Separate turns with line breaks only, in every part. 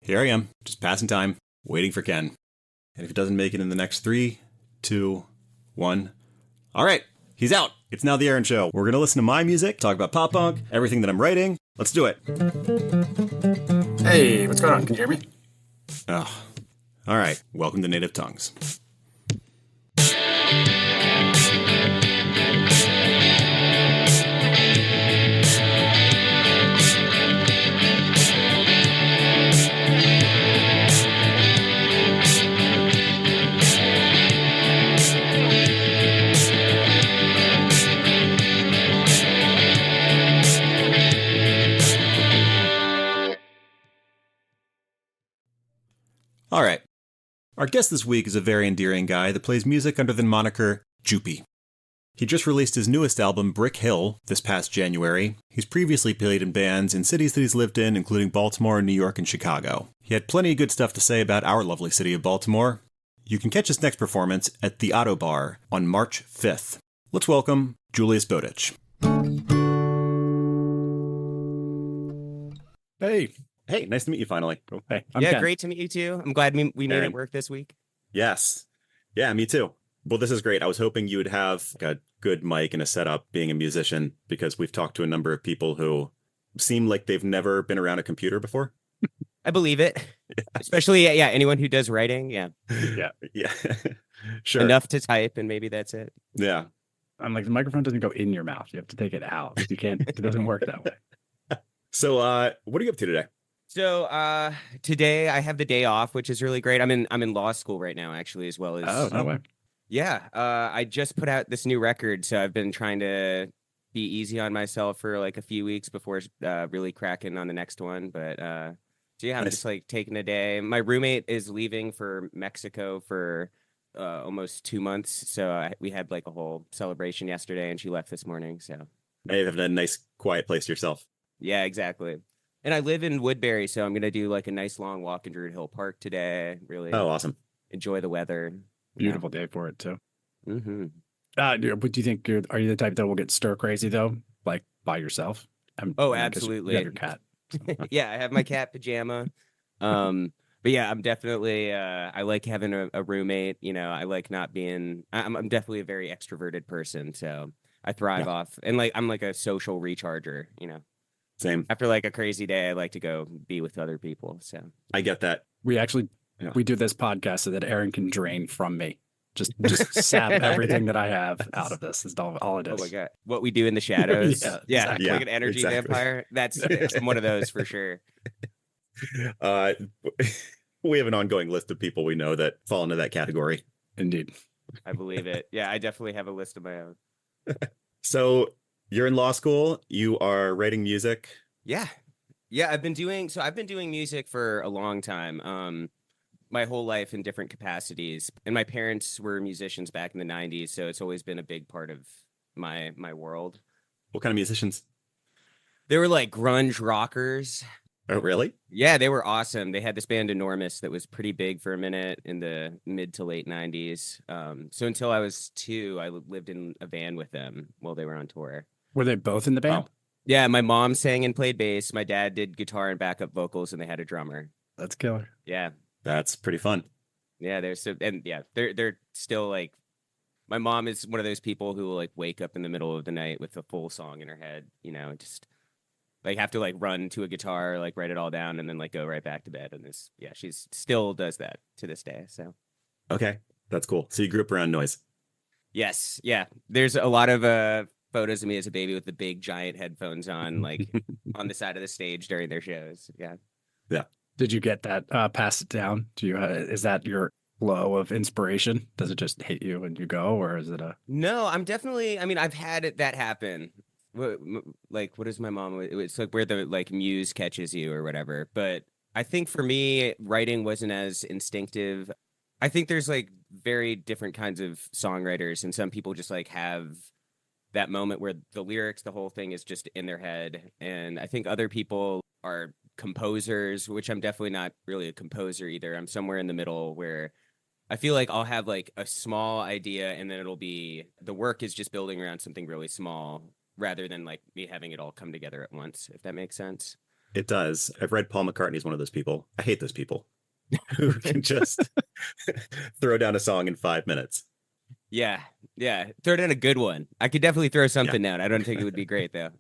Here I am, just passing time, waiting for Ken. And if he doesn't make it in the next 3, 2, 1. All right, he's out. It's now the Aaron Show. We're going to listen to my music, talk about pop punk, everything that I'm writing. Let's do it.
Hey, what's going on? Can you hear me?
Oh. All right, welcome to Native Tongues. All right. Our guest this week is a very endearing guy that plays music under the moniker Jupie. He just released his newest album, Brick Hill, this past January. He's previously played in bands in cities that he's lived in, including Baltimore, New York, and Chicago. He had plenty of good stuff to say about our lovely city of Baltimore. You can catch his next performance at the Auto Bar on March 5th. Let's welcome Julius Bowditch.
Hey.
Hey, nice to meet you finally.
Oh, hey,
I'm Ken. Great to meet you too. I'm glad we made it work this week.
Yes. Yeah, me too. Well, this is great. I was hoping you would have a good mic and a setup being a musician, because we've talked to a number of people who seem like they've never been around a computer before.
I believe it. Yeah. Especially, anyone who does writing. Yeah.
Yeah. Sure.
Enough to type, and maybe that's it.
Yeah.
I'm like, the microphone doesn't go in your mouth. You have to take it out. You can't, it doesn't work that way.
So what are you up to today?
So today I have the day off, which is really great. I'm in law school right now, actually, as well as.
Oh, no way.
Yeah. I just put out this new record, so I've been trying to be easy on myself for like a few weeks before really cracking on the next one. But so yeah, I'm just like taking a day. My roommate is leaving for Mexico for almost 2 months, so we had like a whole celebration yesterday, and she left this morning. So
you have a nice quiet place to yourself.
Yeah, exactly. And I live in Woodbury, so I'm going to do like a nice long walk in Druid Hill Park today. Really
awesome.
Enjoy the weather.
Beautiful day for it, too.
Mm-hmm.
What do you think? Are you the type that will get stir crazy, though? Like by yourself?
Absolutely.
You have your cat.
Yeah, I have my cat pajama. But yeah, I'm definitely, I like having a roommate. You know, I like not being, I'm definitely a very extroverted person. So I thrive off, and like, I'm like a social recharger, you know.
Same.
After like a crazy day, I like to go be with other people. So
I get that.
We actually we do this podcast so that Aaron can drain from me. Just sap everything that I have out of this. Is all it is.
Oh my God. What we do in the shadows.
Yeah,
exactly. Like an energy vampire. I'm one of those for sure.
We have an ongoing list of people we know that fall into that category.
Indeed.
I believe it. Yeah, I definitely have a list of my own.
So you're in law school. You are writing music.
Yeah. I've been doing music for a long time. My whole life in different capacities. And my parents were musicians back in the 90s, so it's always been a big part of my world.
What kind of musicians?
They were like grunge rockers.
Oh, really?
Yeah, they were awesome. They had this band Enormous that was pretty big for a minute in the mid to late 90s. So until I was 2, I lived in a van with them while they were on tour.
Were they both in the band?
Oh.
Yeah, my mom sang and played bass. My dad did guitar and backup vocals, and they had a drummer.
That's killer.
Yeah.
That's pretty fun.
Yeah, they're still like, my mom is one of those people who will like wake up in the middle of the night with a full song in her head, you know, just like have to like run to a guitar, like write it all down, and then like go right back to bed. And she's still does that to this day. So
okay, that's cool. So you grew up around noise.
Yes, yeah. There's a lot of photos of me as a baby with the big giant headphones on, like on the side of the stage during their shows. Yeah.
Did you get that passed down? Do you? Is that your flow of inspiration? Does it just hit you and you go, or is it a?
No, I'm definitely. I mean, I've had that happen. Like, what is my mom? It's like where the like muse catches you or whatever. But I think for me, writing wasn't as instinctive. I think there's like very different kinds of songwriters, and some people just like have that moment where the lyrics, the whole thing is just in their head. And I think other people are composers, which I'm definitely not really a composer either. I'm somewhere in the middle where I feel like I'll have like a small idea, and then it'll be the work is just building around something really small rather than like me having it all come together at once, if that makes sense.
It does. I've read Paul McCartney's one of those people. I hate those people who can just throw down a song in 5 minutes.
Yeah, yeah. Throw down a good one. I could definitely throw something
Yeah.
down. I don't think it would be great though.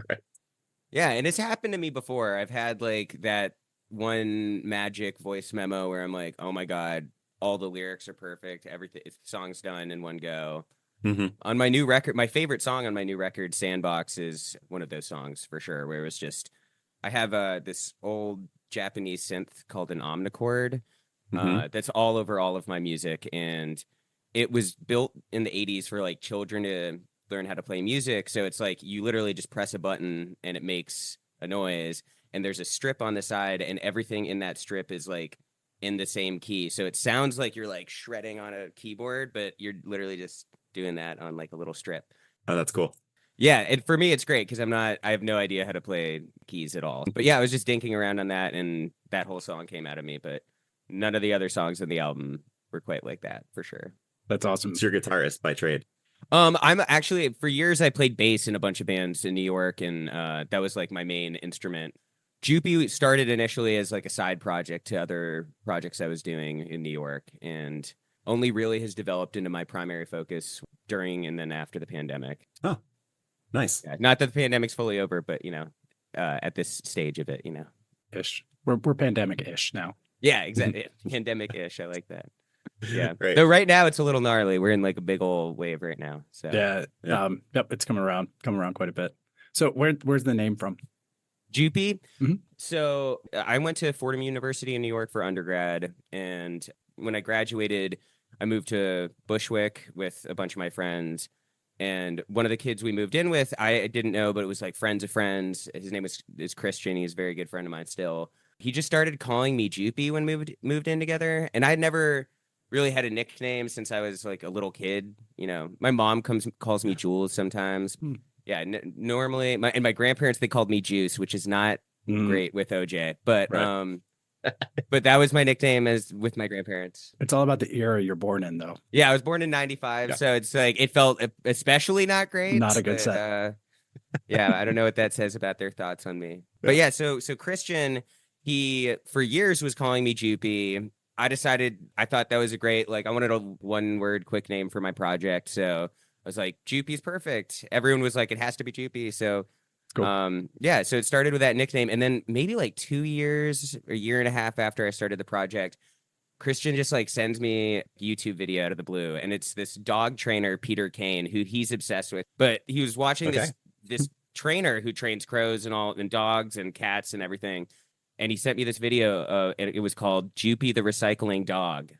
Right.
Yeah, and it's happened to me before. I've had like that one magic voice memo where I'm like, oh my God, all the lyrics are perfect. Everything, the song's done in one go.
Mm-hmm.
On my new record, my favorite song on my new record, Sandbox, is one of those songs for sure, where it was just, I have this old Japanese synth called an omnichord
Mm-hmm.
that's all over all of my music. And it was built in the 80s for like children to learn how to play music. So it's like you literally just press a button and it makes a noise. And there's a strip on the side, and everything in that strip is like in the same key. So it sounds like you're like shredding on a keyboard, but you're literally just doing that on like a little strip.
Oh, that's cool.
Yeah, and for me it's great because I have no idea how to play keys at all. But yeah, I was just dinking around on that, and that whole song came out of me. But none of the other songs on the album were quite like that, for sure.
That's awesome.
It's your guitarist by trade.
I'm actually, for years I played bass in a bunch of bands in New York, and that was like my main instrument. Jupie started initially as like a side project to other projects I was doing in New York, and only really has developed into my primary focus during and then after the pandemic.
Oh, nice.
Yeah, not that the pandemic's fully over, but at this stage of it,
Ish. We're pandemic-ish now.
Yeah, exactly. Pandemic-ish. I like that. Yeah.
Right.
Though right now it's a little gnarly. We're in like a big old wave right now. So
Yeah.
Yeah.
Yep. It's coming around quite a bit. So where's the name from?
Jupie.
Mhm.
So I went to Fordham University in New York for undergrad, and when I graduated, I moved to Bushwick with a bunch of my friends. And one of the kids we moved in with, I didn't know, but it was like friends of friends. His name is Christian. He's a very good friend of mine still. He just started calling me Jupie when moved in together, and I had never really had a nickname since I was like a little kid. My mom calls me Jules sometimes. Yeah, normally my grandparents, they called me Juice, which is not great with OJ, but
Right.
but that was my nickname as with my grandparents.
It's all about the era you're born in, though.
Yeah, I was born in 95,
Yeah.
so it's like it felt especially not great.
Not a good
but,
set.
Yeah, I don't know what that says about their thoughts on me. But yeah, so Christian, he for years was calling me Jupie. I thought that was a great, like, I wanted a one-word quick name for my project, so I was like, Jupie's perfect. Everyone was like, it has to be Jupie. So
Cool.
yeah, so it started with that nickname, and then maybe like 2 years or a year and a half after I started the project, Christian just like sends me a YouTube video out of the blue, and it's this dog trainer, Peter Kane, who he's obsessed with. But he was watching this trainer who trains crows and dogs and cats and everything. And he sent me this video, and it was called Jupie the Recycling Dog.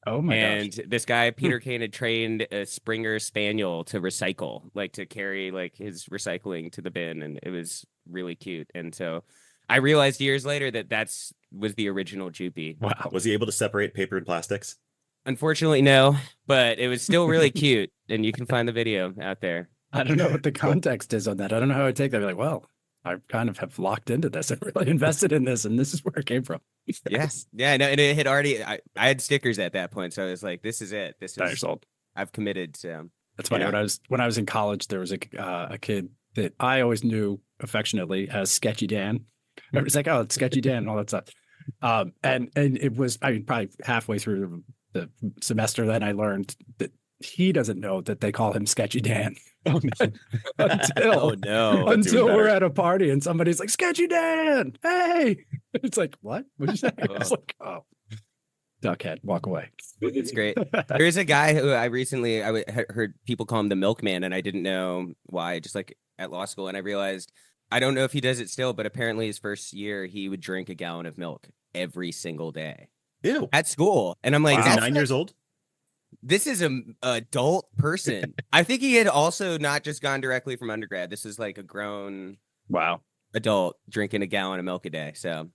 Oh my
And
gosh.
this guy, Peter Kane, had trained a Springer Spaniel to recycle, like to carry like his recycling to the bin, and it was really cute. And so I realized years later that was the original Jupie.
Wow.
Was he able to separate paper and plastics?
Unfortunately, no, but it was still really cute, and you can find the video out there.
I don't know what the context is on that. I don't know how I take that. I'd be like, well, I kind of have locked into this and really invested in this, and this is where it came from.
Yes, yeah, no, and it had already. I had stickers at that point, so I was like, "This is it. This
Now you're
is
sold.
I've committed." So
That's funny.
Yeah.
When I was in college, there was a kid that I always knew affectionately as Sketchy Dan. Everybody's like, "Oh, it's Sketchy Dan," and all that stuff. And it was, I mean, probably halfway through the semester, then I learned that he doesn't know that they call him Sketchy Dan.
oh
until
no,
That's
until
even
we're
better.
at a party and somebody's like, Sketchy Dan, hey. It's like, what? What'd you say? I was like, oh, duckhead, walk away.
it's great. There is a guy who I recently heard people call him the milkman, and I didn't know why. Just like at law school, and I realized I don't know if he does it still, but apparently his first year he would drink a gallon of milk every single day
Ew.
at school, and I'm like,
Is he
that's
9 years old?
This is an adult person. I think he had also not just gone directly from undergrad. This is like a grown
Wow.
adult drinking a gallon of milk a day. So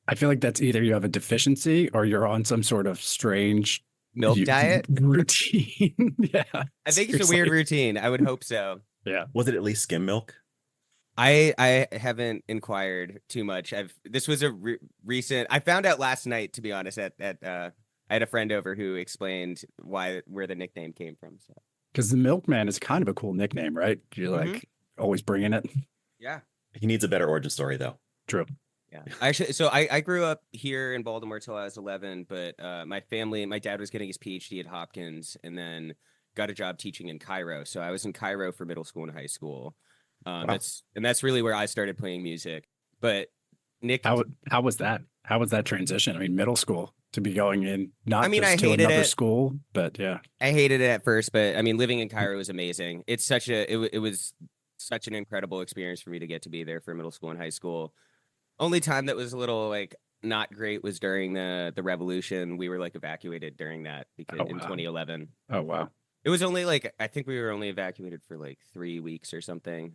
I feel like that's either you have a deficiency or you're on some sort of strange
milk diet
routine. Yeah.
I think it's a weird routine. I would hope so.
Yeah.
Was it at least skim milk?
I haven't inquired too much. This was a recent. I found out last night, to be honest. I had a friend over who explained where the nickname came from. So
Because the milkman is kind of a cool nickname, right? You're like always bringing it.
yeah,
He needs a better origin story, though.
True.
Yeah. Actually, so I grew up here in Baltimore till I was 11, but my dad was getting his PhD at Hopkins and then got a job teaching in Cairo. So I was in Cairo for middle school and high school.
Wow.
That's really where I started playing music. But Nick,
How was that? How was that transition? I mean, middle school to be going in, not
I mean, I
just to
hated
another
it.
school, but yeah.
I hated it at first, but I mean, living in Cairo was amazing. It was such an incredible experience for me to get to be there for middle school and high school. Only time that was a little like not great was during the revolution. We were like evacuated during that because in 2011.
Oh wow.
It was only like I think we were only evacuated for like 3 weeks or something.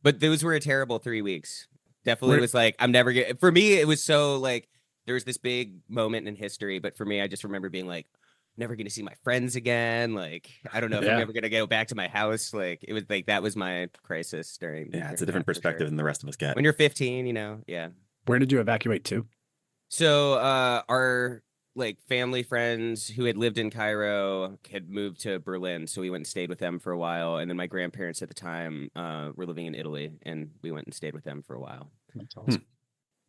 But those were a terrible 3 weeks. Definitely was like I'm never gonna. For me, it was so like there was this big moment in history. But for me, I just remember being like, never gonna see my friends again. Like I don't know if I'm ever gonna go back to my house. Like it was like that was my crisis during.
Yeah, it's a different perspective than the rest of us get.
When you're 15, yeah.
Where did you evacuate to?
So our like family friends who had lived in Cairo had moved to Berlin, so we went and stayed with them for a while. And then my grandparents at the time were living in Italy, and we went and stayed with them for a while.
That's awesome.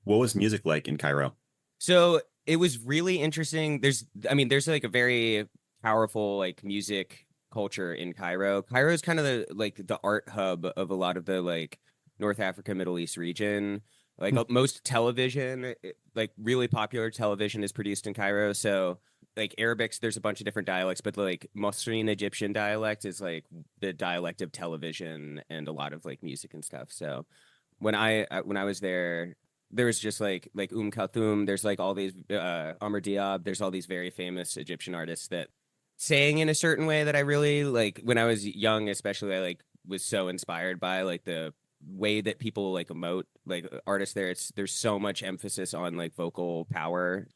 What was music like in Cairo?
So it was really interesting. There's like a very powerful like music culture in Cairo. Cairo is kind of the art hub of a lot of the like North Africa, Middle East region. Like most television, like really popular television is produced in Cairo. So like Arabics, there's a bunch of different dialects, but like Mosrine Egyptian dialect is like the dialect of television and a lot of like music and stuff. So when I was there was just like Kulthum. There's like all these Amr Diab. There's all these very famous Egyptian artists that sang in a certain way that I really like. When I was young, especially, I like was so inspired by like the way that people like emote, like artists there. There's so much emphasis on like vocal power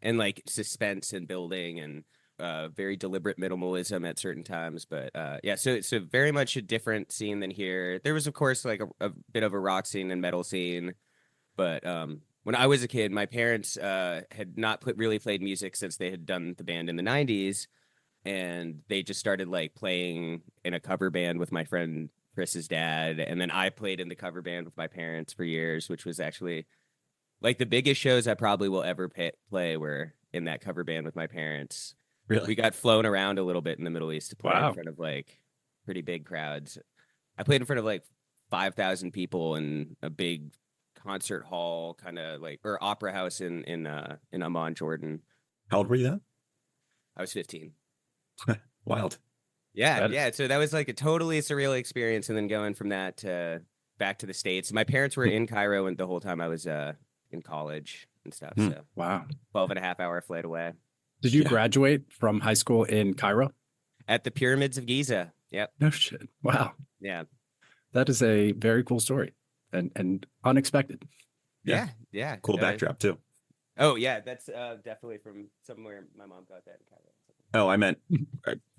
and like suspense and building and very deliberate minimalism at certain times. But yeah, so it's very much a different scene than here. There was of course like a bit of a rock scene and metal scene, but when I was a kid, my parents had not really played music since they had done the band in the 90s, and they just started like playing in a cover band with my friend Chris's dad, and then I played in the cover band with my parents for years, which was actually like the biggest shows I probably will ever play were in that cover band with my parents.
Really?
We got flown around a little bit in the Middle East to play in front of like pretty big crowds. I played in front of like 5,000 people in a big concert hall, kind of like, or opera house in Amman, Jordan.
How old were you then?
I was 15.
Wild.
Yeah. So that was like a totally surreal experience. And then going from that to back to the States. My parents were in Cairo and the whole time I was in college and stuff. So
wow.
12.5-hour flight away.
Did you graduate from high school in Cairo?
At the Pyramids of Giza. Yep.
No shit. Wow.
Yeah.
That is a very cool story and unexpected.
Yeah.
Cool backdrop too.
Oh yeah, that's definitely from somewhere my mom got that in Cairo.
Oh, I meant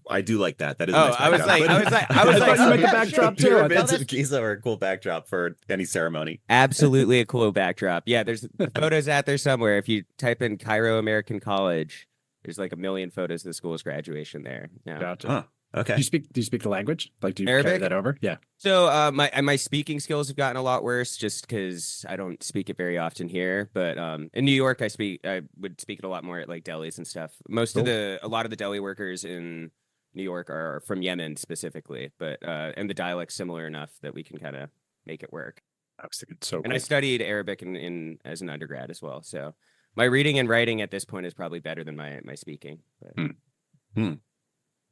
I do like that. That is.
Oh,
a nice
I was
backdrop.
like,
you meant the backdrop too.
Pyramids of Giza are a cool backdrop for any ceremony.
Absolutely a cool backdrop. Yeah, there's photos out there somewhere. If you type in Cairo American College, there's like 1 million photos of the school's graduation there. Yeah.
Gotcha.
Huh. Okay.
Do you speak the language? Like, do you carry
Arabic?
that over? Yeah.
So my speaking skills have gotten a lot worse just because I don't speak it very often here. But in New York, I would speak it a lot more at like delis and stuff. A lot of the deli workers in New York are from Yemen specifically, but and the dialect's similar enough that we can kind of make it work.
I was thinking so.
And
cool.
I studied Arabic in as an undergrad as well. So my reading and writing at this point is probably better than my speaking. But.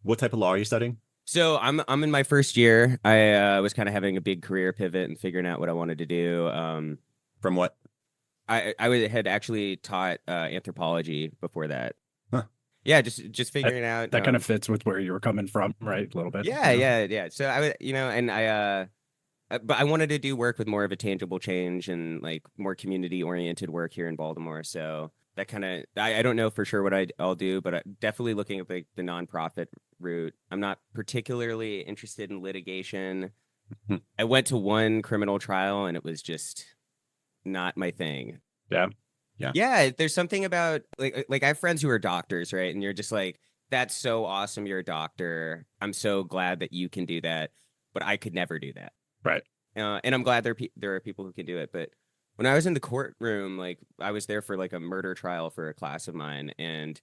What type of law are you studying?
So I'm in my first year. I was kind of having a big career pivot and figuring out what I wanted to do.
From what?
I had actually taught anthropology before that.
Huh.
Yeah, just figuring out.
That kind of fits with where you were coming from, right? A little bit.
Yeah. So I would, and but I wanted to do work with more of a tangible change and like more community oriented work here in Baltimore. So that kind of, I don't know for sure what I'll do, but I'm definitely looking at like the nonprofit route. I'm not particularly interested in litigation. I went to one criminal trial and it was just not my thing. Yeah. There's something about like I have friends who are doctors, right? And you're just like, that's so awesome. You're a doctor. I'm so glad that you can do that, but I could never do that.
Right.
And I'm glad there are people who can do it, but when I was in the courtroom, like I was there for like a murder trial for a class of mine, and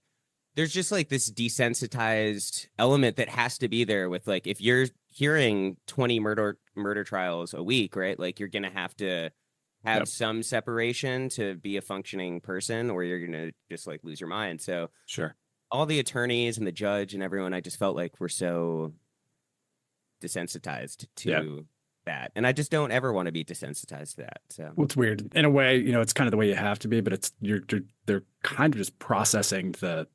there's just like this desensitized element that has to be there with like if you're hearing 20 murder trials a week, right? Like you're gonna have to have
Yep.
some separation to be a functioning person, or you're gonna just like lose your mind. So
Sure.
all the attorneys and the judge and everyone, I just felt like were so desensitized
Yeah.
to that. And I just don't ever want to be desensitized to that. So
Well, it's weird in a way, you know, it's kind of the way you have to be, but it's they're kind of just processing the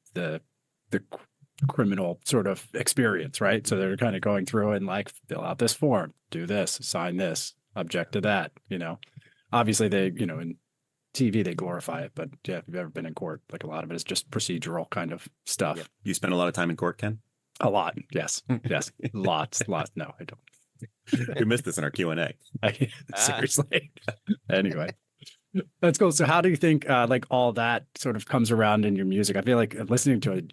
criminal sort of experience, right? So they're kind of going through and like fill out this form, do this, sign this, object to that, you know. Obviously they, you know, in TV they glorify it, but yeah, if you've ever been in court, like a lot of it is just procedural kind of stuff.
Yep.
You spend a lot of time in court, Ken?
A lot. Yes. Yes. Lots. No, I don't.
We missed this in our Q&A.
Seriously. Anyway, that's cool. So how do you think like all that sort of comes around in your music? I feel like listening to it,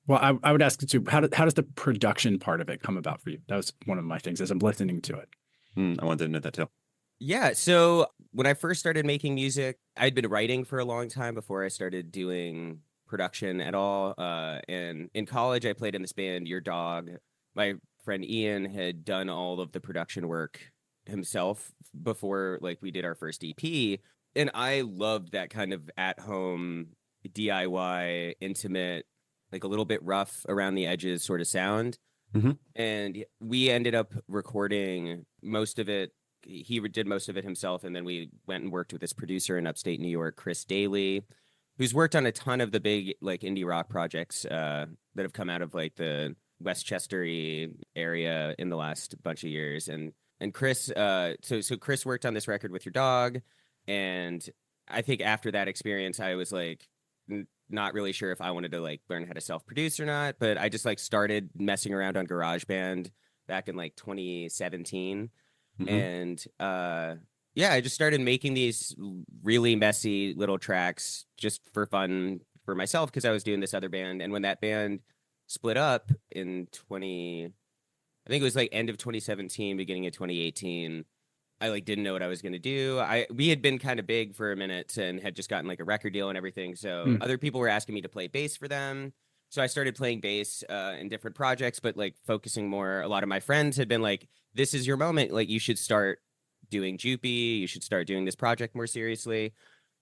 well, I would ask you too, how does the production part of it come about for you? That was one of my things as I'm listening to it.
I wanted to know that too.
yeah, so when I first started making music, I'd been writing for a long time before I started doing production at all. And in college, I played in this band, Your Dog. My friend Ian had done all of the production work himself before like we did our first EP. And I loved that kind of at-home DIY, intimate, like a little bit rough around the edges sort of sound.
Mhm.
And we ended up recording most of it. He did most of it himself, and then we went and worked with this producer in upstate New York, Chris Daly, who's worked on a ton of the big like indie rock projects that have come out of like the Westchester area in the last bunch of years. And Chris, so Chris worked on this record with Your Dog, and I think after that experience, I was like not really sure if I wanted to like learn how to self-produce or not, but I just like started messing around on GarageBand back in like 2017.
Mhm.
And yeah, I just started making these really messy little tracks just for fun for myself because I was doing this other band. And when that band split up in I think it was like end of 2017, beginning of 2018, I like didn't know what I was gonna do. We had been kind of big for a minute and had just gotten like a record deal and everything. So other people were asking me to play bass for them. So I started playing bass in different projects, but like focusing more. A lot of my friends had been like, "This is your moment. Like you should start doing Jupie. You should start doing this project more seriously."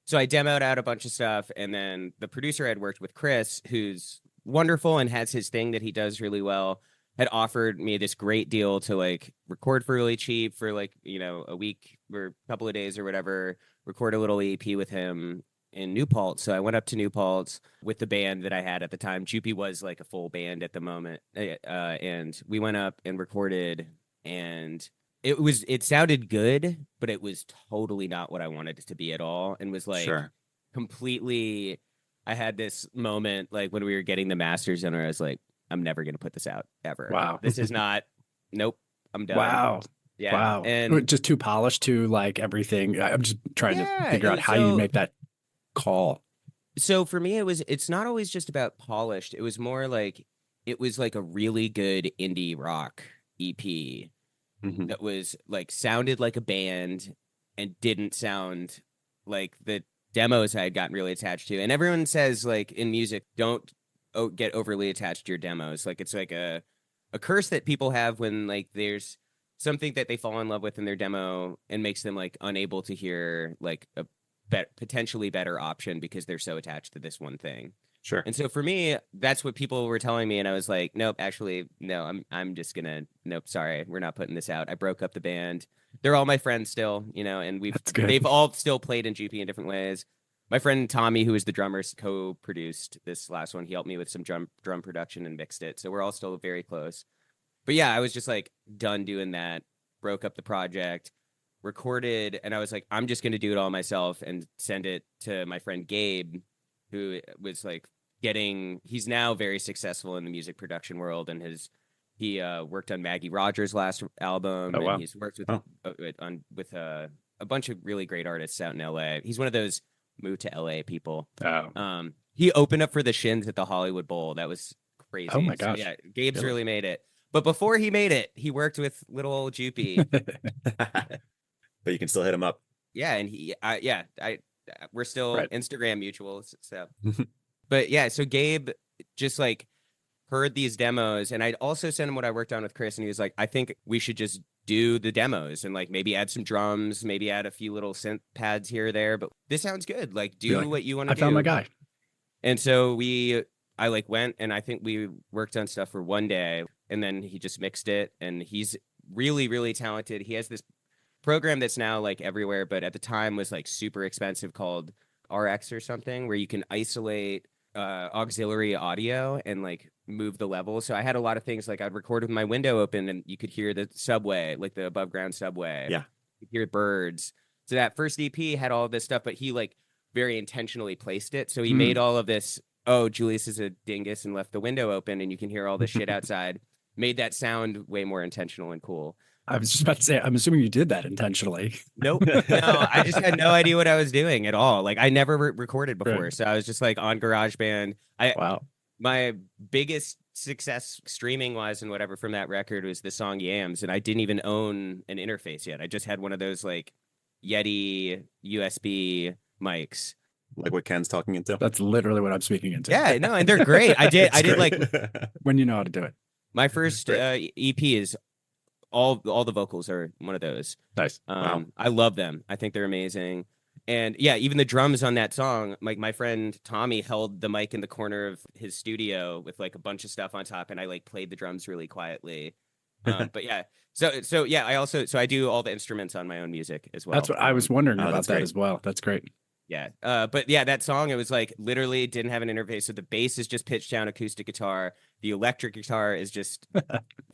So I demoed out a bunch of stuff, and then the producer I had worked with, Chris, who's wonderful and has his thing that he does really well, had offered me this great deal to like record for really cheap for like, you know, a week or a couple of days or whatever, record a little EP with him in New Paltz. So I went up to New Paltz with the band that I had at the time. Jupie was like a full band at the moment. And we went up and recorded, and it sounded good, but it was totally not what I wanted it to be at all. And was like
Sure.
completely, I had this moment like when we were getting the masters and I was like, I'm never going to put this out ever.
Wow.
This is not, nope, I'm done.
Wow.
Yeah.
Wow.
And
just too polished to like everything. I'm just trying to figure out
and
how you make that call.
So for me, it's not always just about polished. It was more like, it was like a really good indie rock EP
Mhm.
that was like sounded like a band and didn't sound like the demos I had gotten really attached to. And everyone says like in music, don't get overly attached to your demos. Like it's like a curse that people have when like there's something that they fall in love with in their demo and makes them like unable to hear like a potentially better option because they're so attached to this one thing.
Sure.
And so for me, that's what people were telling me, and I was like, nope, actually, no, I'm just gonna, nope, sorry, we're not putting this out. I broke up the band. They're all my friends still, you know, and they've all still played in GP in different ways. My friend Tommy, who is the drummer, co-produced this last one. He helped me with some drum production and mixed it, so we're all still very close. But yeah, I was just like done doing that. Broke up the project, recorded, and I was like, I'm just gonna do it all myself and send it to my friend Gabe, who was like he's now very successful in the music production world, and he worked on Maggie Rogers' last album.
Oh, wow.
And he's worked with with a bunch of really great artists out in LA. He's one of those move to LA people.
Oh.
He opened up for the Shins at the Hollywood Bowl. That was crazy.
Oh my gosh.
So, yeah, Gabe's really made it. But before he made it, he worked with little old Jupie.
But you can still hit him up.
yeah, and we're still
Right.
Instagram mutuals. So, but yeah, so Gabe just like heard these demos, and I'd also sent him what I worked on with Chris, and he was like, I think we should just do the demos and like maybe add some drums, maybe add a few little synth pads here or there, but this sounds good. Like, do
Like,
what you want to
I
do.
found my guy.
And so I like went, and I think we worked on stuff for one day, and then he just mixed it, and he's really, really talented. He has this program that's now like everywhere, but at the time was like super expensive, called RX or something, where you can isolate auxiliary audio and like move the levels. So I had a lot of things like I'd record with my window open, and you could hear the subway, like the above ground subway.
Yeah.
You could hear birds. So that first EP had all this stuff, but he like very intentionally placed it. So he made all of this. Oh, Julius is a dingus and left the window open, and you can hear all this shit outside. Made that sound way more intentional and cool.
I was just about to say, I'm assuming you did that intentionally.
Nope. No, I just had no idea what I was doing at all. Like I never recorded before.
Right.
So I was just like on GarageBand.
Wow.
My biggest success streaming wise and whatever from that record was the song Yams. And I didn't even own an interface yet. I just had one of those like Yeti USB mics.
Like what Ken's talking into.
That's literally what I'm speaking into.
Yeah, no, and they're great. I did like
When you know how to do it.
my first EP is all the vocals are one of those.
Nice.
Wow.
I love them. I think they're amazing. And yeah, even the drums on that song, like my friend Tommy held the mic in the corner of his studio with like a bunch of stuff on top, and I like played the drums really quietly. But yeah, so yeah, I do all the instruments on my own music as well.
That's what I was wondering about
that's
that
great.
as well. That's great.
Yeah. But yeah, that song, it was like literally didn't have an interface. So the bass is just pitched down acoustic guitar. The electric guitar is just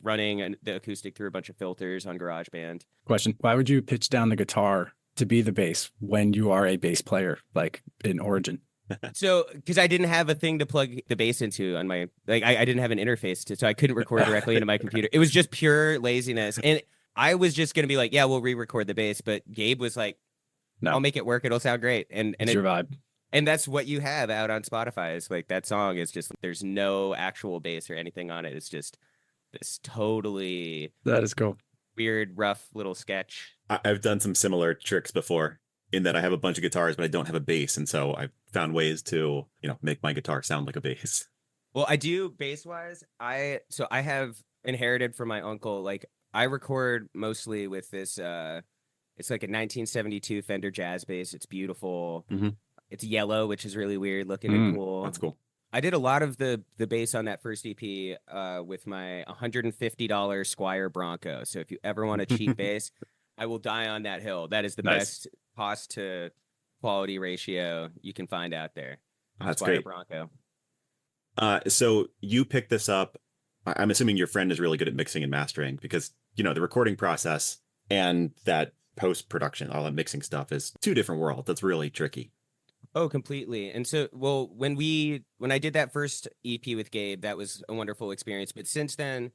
running the acoustic through a bunch of filters on GarageBand.
Question: why would you pitch down the guitar to be the bass when you are a bass player, like in Origin?
So, because I didn't have a thing to plug the bass into on my, like, I didn't have an interface to, so I couldn't record directly into my computer. It was just pure laziness. And I was just going to be like, yeah, we'll re-record the bass. But Gabe was like,
No.
I'll make it work. It'll sound great. And
It's your vibe.
and that's what you have out on Spotify is like that song is just, there's no actual bass or anything on it. It's just this totally
That is cool.
weird, rough little sketch.
I've done some similar tricks before in that I have a bunch of guitars, but I don't have a bass. And so I've found ways to, make my guitar sound like a bass.
Well, I do bass wise. I have inherited from my uncle, like I record mostly with this, it's like a 1972 Fender jazz bass. It's beautiful.
Mm-hmm.
It's yellow, which is really weird looking and cool.
That's cool.
I did a lot of the bass on that first EP with my $150 Squire Bronco. So if you ever want a cheap bass, I will die on that hill. That is the best cost to quality ratio you can find out there.
That's
Squire
great.
Bronco.
So you picked this up. I'm assuming your friend is really good at mixing and mastering because, the recording process and that post-production, all that mixing stuff is two different worlds. That's really tricky.
Oh, completely. And so, well, when I did that first EP with Gabe, that was a wonderful experience. But since then,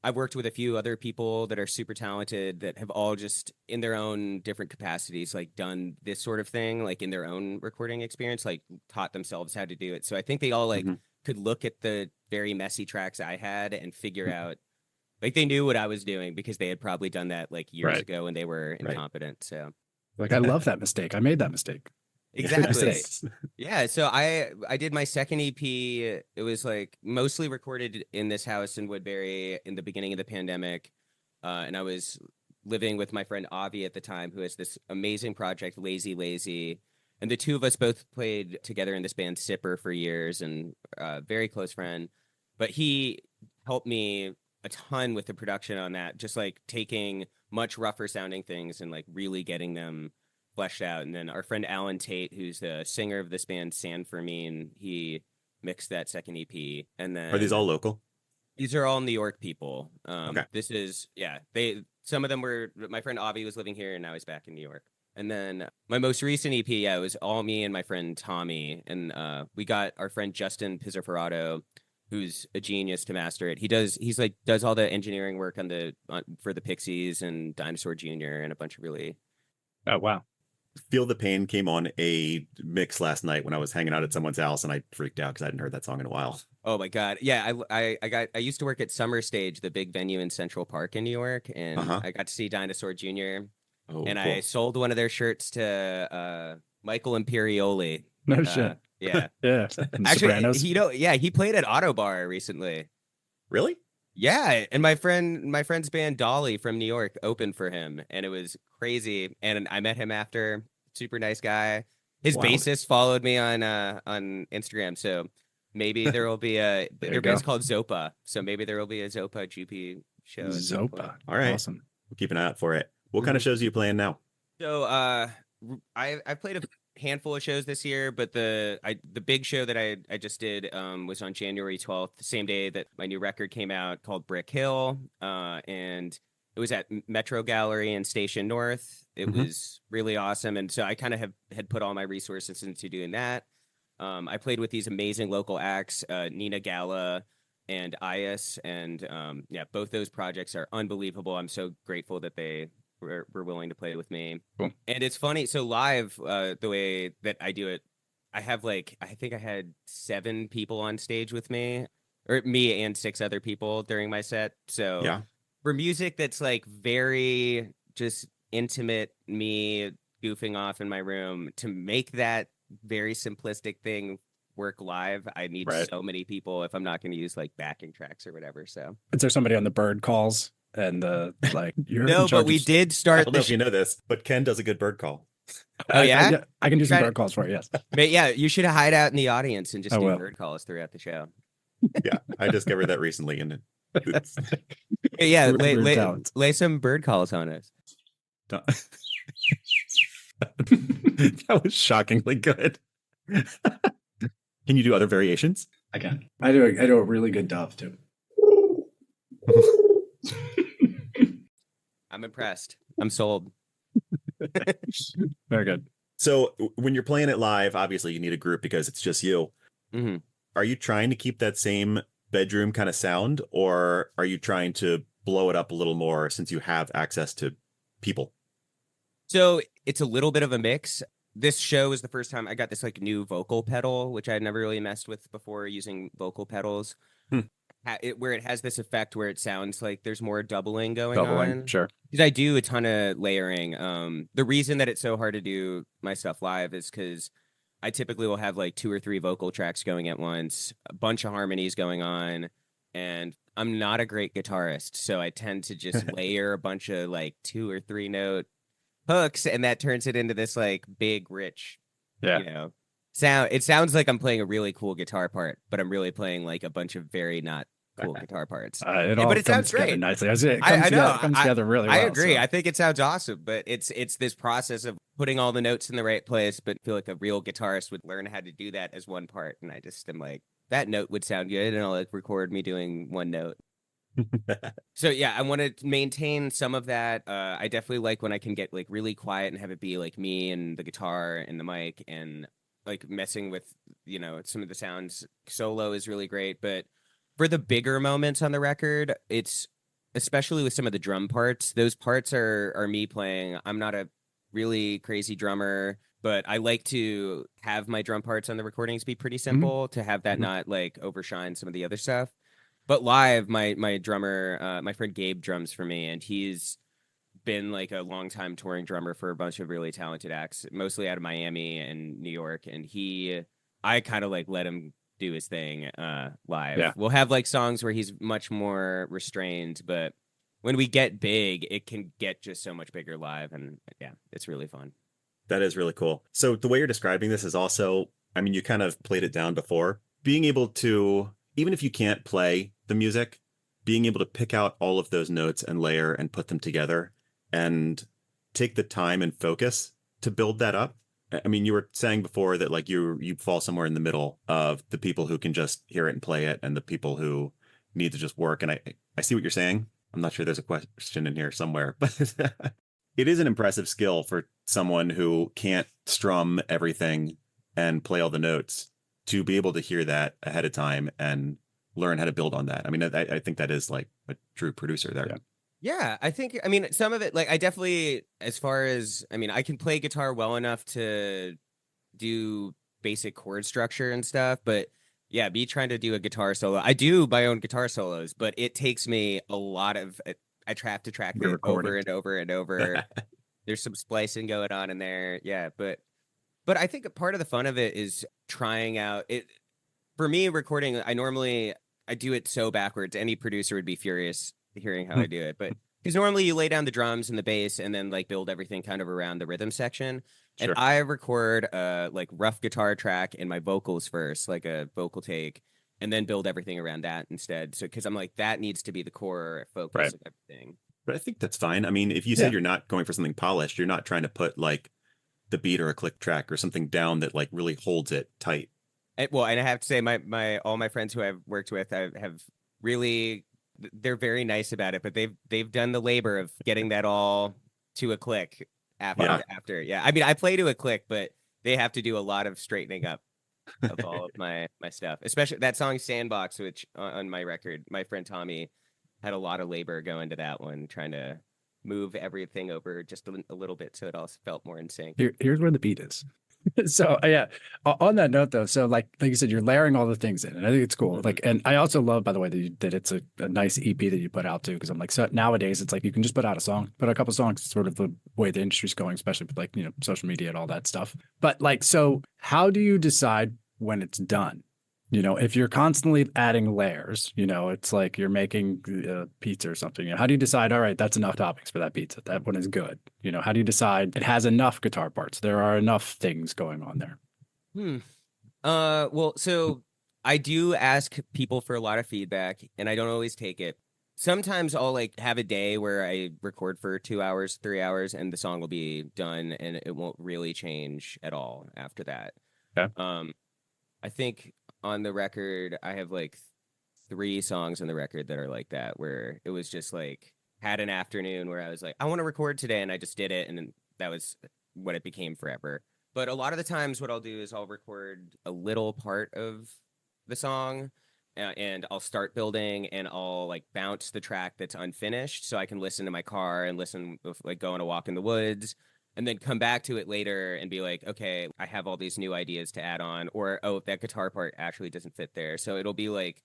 I've worked with a few other people that are super talented that have all just in their own different capacities, like done this sort of thing, like in their own recording experience, like taught themselves how to do it. So I think they all like could look at the very messy tracks I had and figure out, like they knew what I was doing because they had probably done that like years ago when they were incompetent. So
like, I love that mistake. I made that mistake.
Exactly. Yeah. So I did my second EP. It was like mostly recorded in this house in Woodbury in the beginning of the pandemic. And I was living with my friend Avi at the time, who has this amazing project, Lazy Lazy. And the two of us both played together in this band Sipper for years and very close friend. But he helped me a ton with the production on that, just like taking much rougher sounding things and like really getting them fleshed out. And then our friend Alan Tate, who's the singer of this band San Fermin, he mixed that second EP. And then
Are these all local?
These are all New York people.
Okay.
This is some of them were, my friend Avi was living here and now he's back in New York. And then my most recent EP, it was all me and my friend Tommy. And we got our friend Justin Pizzoferrato, who's a genius to master it. He does all the engineering work for the Pixies and Dinosaur Jr. and a bunch of really.
Oh, wow.
Feel the Pain came on a mix last night when I was hanging out at someone's house and I freaked out because I hadn't heard that song in a while.
Oh my God. Yeah. I used to work at Summer Stage, the big venue in Central Park in New York. And I got to see Dinosaur Jr.
Oh,
and
cool.
I sold one of their shirts to Michael Imperioli.
No shit.
Yeah.
Yeah.
Actually,
Sopranos.
he played at Autobar recently.
Really?
Yeah, and my friend's band Dolly from New York opened for him, and it was crazy. And I met him after. Super nice guy. His
Wild.
bassist followed me on Instagram, so maybe there will be a
There
their
you
band's
go.
called Zopa, so maybe there will be a Zopa Jupie show. At some point.
Zopa.
All right.
Awesome.
We'll keep an eye out for it. What kind of shows are you playing now?
So I played a handful of shows this year, but the big show that I just did was on January 12th, the same day that my new record came out called Brick Hill, and it was at Metro Gallery in Station North. It was really awesome, and so I kind of had put all my resources into doing that. I played with these amazing local acts, Nina Gala and Ias, and yeah, both those projects are unbelievable. I'm so grateful that they were willing to play with me.
Cool.
And it's funny, so live, the way that I do it, I have I think I had 7 people on stage with me, or me and 6 other people during my set. So
Yeah.
for music that's like very just intimate, me goofing off in my room, to make that very simplistic thing work live, I need
Right.
so many people if I'm not going to use like backing tracks or whatever. So
Is there somebody on the bird calls and you're
no,
in charge
but we
of-
did
I
start
don't know
the
if you know this, but Ken does a good bird call.
Oh, yeah?
I can do some
Try to-
bird calls for you. Yes.
But yeah, you should hide out in the audience and just
I
do
will.
bird calls throughout the show.
Yeah, I discovered that recently, and it's
But yeah,
Weird talent.
lay some bird calls on us.
That was shockingly good.
Can you do other variations?
I can. I do a really good dove too.
I'm impressed. I'm sold.
Very good.
So when you're playing it live, obviously you need a group because it's just you.
Mhm.
Are you trying to keep that same bedroom kind of sound, or are you trying to blow it up a little more since you have access to people?
So it's a little bit of a mix. This show is the first time I got this like new vocal pedal, which I had never really messed with before, using vocal pedals. Where it has this effect where it sounds like there's more doubling going on.
Sure.
Because I do a ton of layering. The reason that it's so hard to do my stuff live is because I typically will have like 2 or 3 vocal tracks going at once, a bunch of harmonies going on, and I'm not a great guitarist, so I tend to just layer a bunch of like 2 or 3 note hooks, and that turns it into this like big, rich,
Yeah.
sound. It sounds like I'm playing a really cool guitar part, but I'm really playing like a bunch of very not cool guitar parts.
It all
but it
comes
sounds
together
great.
nicely. It
I
comes
know.
together, it comes together really well.
I agree.
so.
I think it sounds awesome, but it's this process of putting all the notes in the right place. But I feel like a real guitarist would learn how to do that as one part, and I just am like, that note would sound good, and I'll like record me doing one note. So yeah, I want to maintain some of that. I definitely like when I can get like really quiet and have it be like me and the guitar and the mic, and like messing with some of the sounds solo is really great. But for the bigger moments on the record, it's especially with some of the drum parts. Those parts are me playing. I'm not a really crazy drummer, but I like to have my drum parts on the recordings be pretty simple to have that not like overshine some of the other stuff. But live, my drummer, my friend Gabe drums for me, and he's been like a long time touring drummer for a bunch of really talented acts, mostly out of Miami and New York. And I kind of like let him do his thing live.
Yeah.
We'll have like songs where he's much more restrained, but when we get big, it can get just so much bigger live. And yeah, it's really fun.
That is really cool. So the way you're describing this is also, I mean, you kind of played it down before. Being able to, even if you can't play the music, being able to pick out all of those notes and layer and put them together and take the time and focus to build that up. I mean, you were saying before that like you fall somewhere in the middle of the people who can just hear it and play it and the people who need to just work. And I see what you're saying. I'm not sure there's a question in here somewhere, but it is an impressive skill for someone who can't strum everything and play all the notes to be able to hear that ahead of time and learn how to build on that. I mean, I think that is like a true producer there.
Yeah.
Yeah, I think, I mean, some of it, like, I definitely, as far as, I mean, I can play guitar well enough to do basic chord structure and stuff, but yeah, me trying to do a guitar solo, I do my own guitar solos, but it takes me a lot of, I have to track it
Re-record
over
it.
and over and over. There's some splicing going on in there. Yeah, but I think a part of the fun of it is trying out it. For me, recording, I do it so backwards. Any producer would be furious hearing how I do it, but because normally you lay down the drums and the bass and then like build everything kind of around the rhythm section. And
Sure.
I record a like rough guitar track and my vocals first, like a vocal take, and then build everything around that instead. So because I'm like that needs to be the core focus
Right.
of everything.
But I think that's fine. I mean, if you said you're not going for something polished, you're not trying to put like the beat or a click track or something down that like really holds it tight.
And I have to say, my all my friends who I've worked with have really, they're very nice about it, but they've done the labor of getting that all to a click after. Yeah, I mean, I play to a click, but they have to do a lot of straightening up of all of my stuff, especially that song "Sandbox," which on my record, my friend Tommy had a lot of labor going to that one, trying to move everything over just a little bit so it all felt more in sync.
Here's where the beat is. So yeah, on that note though, so like you said, you're layering all the things in, and I think it's cool. Like, and I also love, by the way, that it's a nice EP that you put out too, because I'm like, so nowadays it's like you can just put out a couple songs. It's sort of the way the industry's going, especially with like social media and all that stuff. But like, so how do you decide when it's done? If you're constantly adding layers, it's like you're making pizza or something. How do you decide, all right, that's enough toppings for that pizza? That one is good. How do you decide it has enough guitar parts? There are enough things going on there.
Well, so I do ask people for a lot of feedback, and I don't always take it. Sometimes I'll like have a day where I record for 2 hours, 3 hours, and the song will be done, and it won't really change at all after that.
Okay.
I think on the record, I have like 3 songs on the record that are like that, where it was just like had an afternoon where I was like, I want to record today, and I just did it, and then that was what it became forever. But a lot of the times, what I'll do is I'll record a little part of the song, and I'll start building, and I'll like bounce the track that's unfinished, so I can listen to my car and listen, like go on a walk in the woods. And then come back to it later and be like, okay, I have all these new ideas to add on, or oh, that guitar part actually doesn't fit there. So it'll be like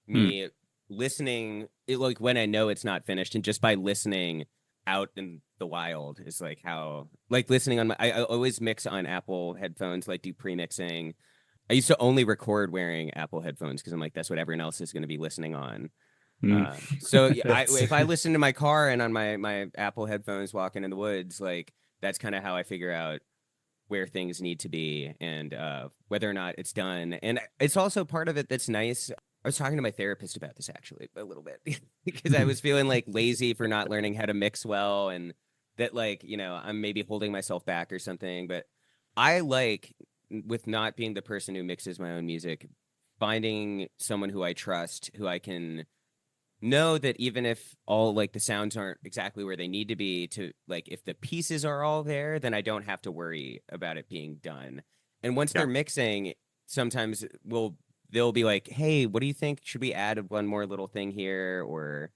me listening, like when I know it's not finished, and just by listening out in the wild is like how, like listening on I always mix on Apple headphones, like do pre-mixing. I used to only record wearing Apple headphones because I'm like, that's what everyone else is going to be listening on. So if I listen to my car and on my Apple headphones walking in the woods, like that's kind of how I figure out where things need to be and whether or not it's done. And it's also part of it that's nice. I was talking to my therapist about this actually a little bit because I was feeling like lazy for not learning how to mix well, and that like, I'm maybe holding myself back or something. But I like, with not being the person who mixes my own music, finding someone who I trust, who I can know that even if all like the sounds aren't exactly where they need to be, to like if the pieces are all there, then I don't have to worry about it being done. And once they're mixing, sometimes they'll be like, hey, what do you think? Should we add one more little thing here? Or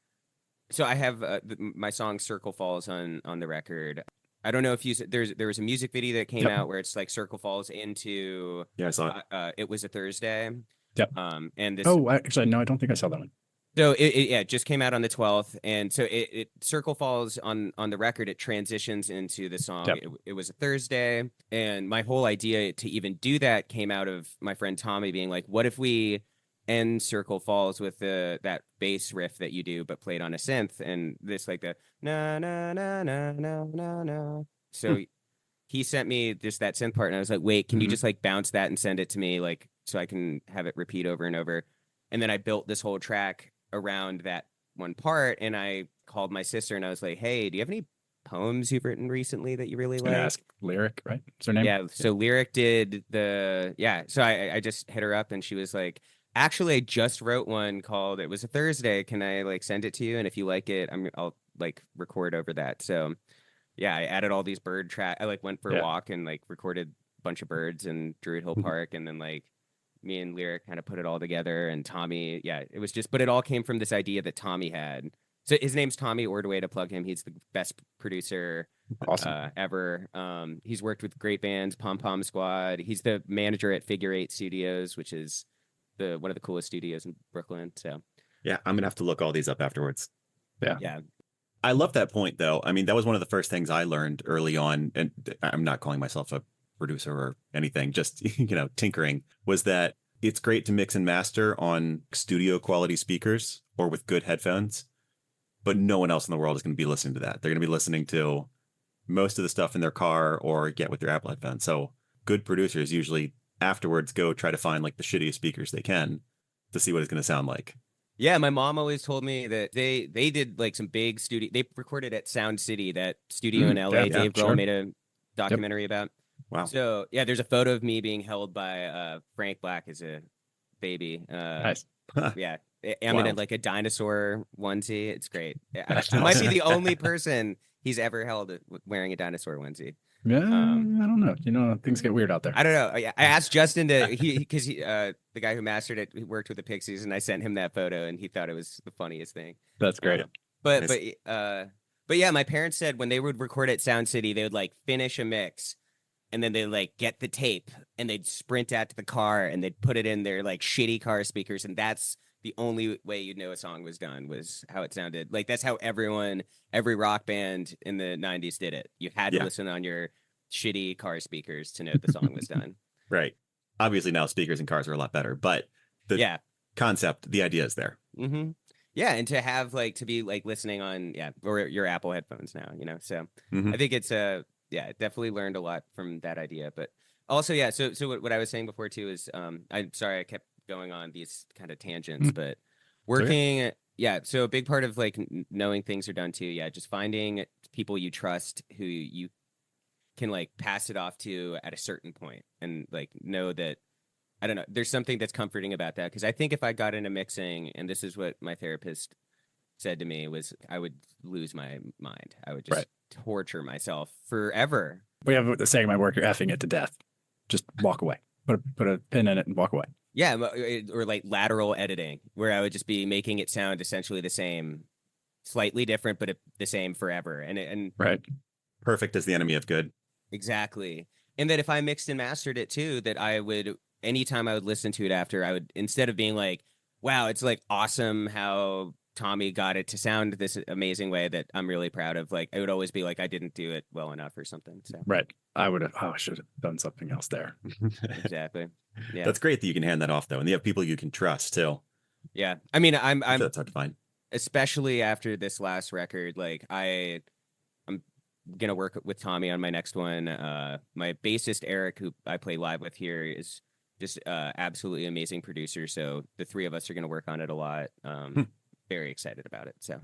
so I have my song Circle Falls on the record. I don't know if there was a music video that came out where it's like Circle Falls into
I saw it.
It Was a Thursday.
Yep.
And this
Actually, no, I don't think I saw that one.
So it just came out on the 12th, and so it Circle Falls on the record. It transitions into the song.
Yep.
It was a Thursday, and my whole idea to even do that came out of my friend Tommy being like, "What if we end Circle Falls with that bass riff that you do, but played on a synth, and this like the na na na na na na na." So he sent me just that synth part, and I was like, "Wait, can you just like bounce that and send it to me, like so I can have it repeat over and over?" And then I built this whole track around that one part, and I called my sister and I was like, hey, do you have any poems you've written recently that you really like?
Ask Lyric, right? What's her name?
Yeah, so Lyric did so I just hit her up and she was like, actually I just wrote one called It Was a Thursday, can I like send it to you, and if you like it I'll like record over that. So yeah, I added all these bird track. I like went for a walk and like recorded a bunch of birds in Druid Hill Park, and then like me and Lyric kind of put it all together, and Tommy, it was just, but it all came from this idea that Tommy had. So his name's Tommy Ordway, to plug him. He's the best producer ever. He's worked with great bands, Pom Pom Squad. He's the manager at Figure 8 Studios, which is one of the coolest studios in Brooklyn. So
yeah, I'm gonna have to look all these up afterwards.
Yeah.
I love that point, though. I mean, that was one of the first things I learned early on, and I'm not calling myself a producer or anything, just, tinkering, was that it's great to mix and master on studio quality speakers or with good headphones, but no one else in the world is going to be listening to that. They're going to be listening to most of the stuff in their car or get with their Apple headphones. So good producers usually afterwards go try to find like the shittiest speakers they can to see what it's going to sound like.
Yeah, my mom always told me that they did like some big studio. They recorded at Sound City, that studio in LA.
Yeah,
Dave Grohl
sure.
made a documentary about.
Wow.
So yeah, there's a photo of me being held by Frank Black as a baby.
Nice.
Yeah, I'm in
Wild.
like a dinosaur onesie. It's great.
That's
I might be
awesome.
the only person he's ever held wearing a dinosaur onesie.
Yeah, I don't know. Things get weird out there.
I don't know. I asked Justin because the guy who mastered it, he worked with the Pixies, and I sent him that photo, and he thought it was the funniest thing.
That's great.
But
Nice.
but yeah, my parents said when they would record at Sound City, they would like finish a mix, and then they'd like get the tape, and they'd sprint out to the car, and they'd put it in their like shitty car speakers, and that's the only way you'd know a song was done, was how it sounded. Like that's how every rock band in the 90s did it. You had to
Yeah.
listen on your shitty car speakers to know the song was done.
Right. Obviously now speakers in cars are a lot better, but the
Yeah.
concept, the idea is there.
Mm-hmm. Yeah, and to have like to be like listening on or your Apple headphones now, So
Mhm.
I think it's definitely learned a lot from that idea. But also so what I was saying before too is I'm sorry I kept going on these kind of tangents, but working so a big part of like knowing things are done too, just finding people you trust who you can like pass it off to at a certain point and like know that I don't know. There's something that's comforting about that, because I think if I got into mixing, and this is what my therapist said to me, was I would lose my mind. I would just torture myself forever.
We have a saying at my work: "You're effing it to death." Just walk away. Put a pin in it and walk away.
Yeah, or like lateral editing, where I would just be making it sound essentially the same, slightly different, but the same forever. And
Right.
Perfect is the enemy of good.
exactly. And that if I mixed and mastered it too, that I would, anytime I would listen to it after, I would, instead of being like, wow, it's like awesome how Tommy got it to sound this amazing way that I'm really proud of, like, I would always be like, I didn't do it well enough or something. So
Right. I should have done something else there.
exactly. Yeah.
That's great that you can hand that off though, and you have people you can trust too.
Yeah. I mean, I'm
That's hard to find.
especially after this last record, like I'm gonna work with Tommy on my next one. My bassist Eric, who I play live with here, is just absolutely amazing producer. So the three of us are gonna work on it a lot. Very excited about it. So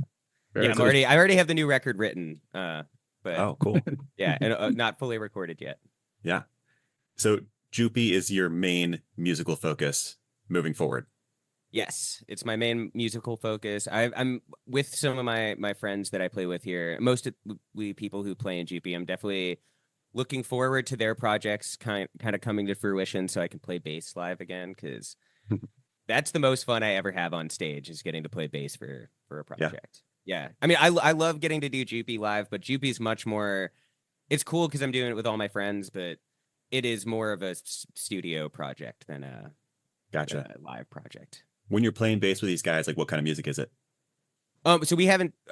Very
yeah,
cool.
I already have the new record written. But
Oh, cool.
yeah, and not fully recorded yet.
Yeah. So Jupie is your main musical focus moving forward.
Yes, it's my main musical focus. I'm with some of my friends that I play with here. Most of the people who play in Jupie, I'm definitely looking forward to their projects kind of coming to fruition, so I can play bass live again, because that's the most fun I ever have on stage, is getting to play bass for a project. Yeah. I mean, I love getting to do Jupie live, but Jupie's much more. It's cool because I'm doing it with all my friends, but it is more of a studio project than a live project.
When you're playing bass with these guys, like what kind of music is it?
So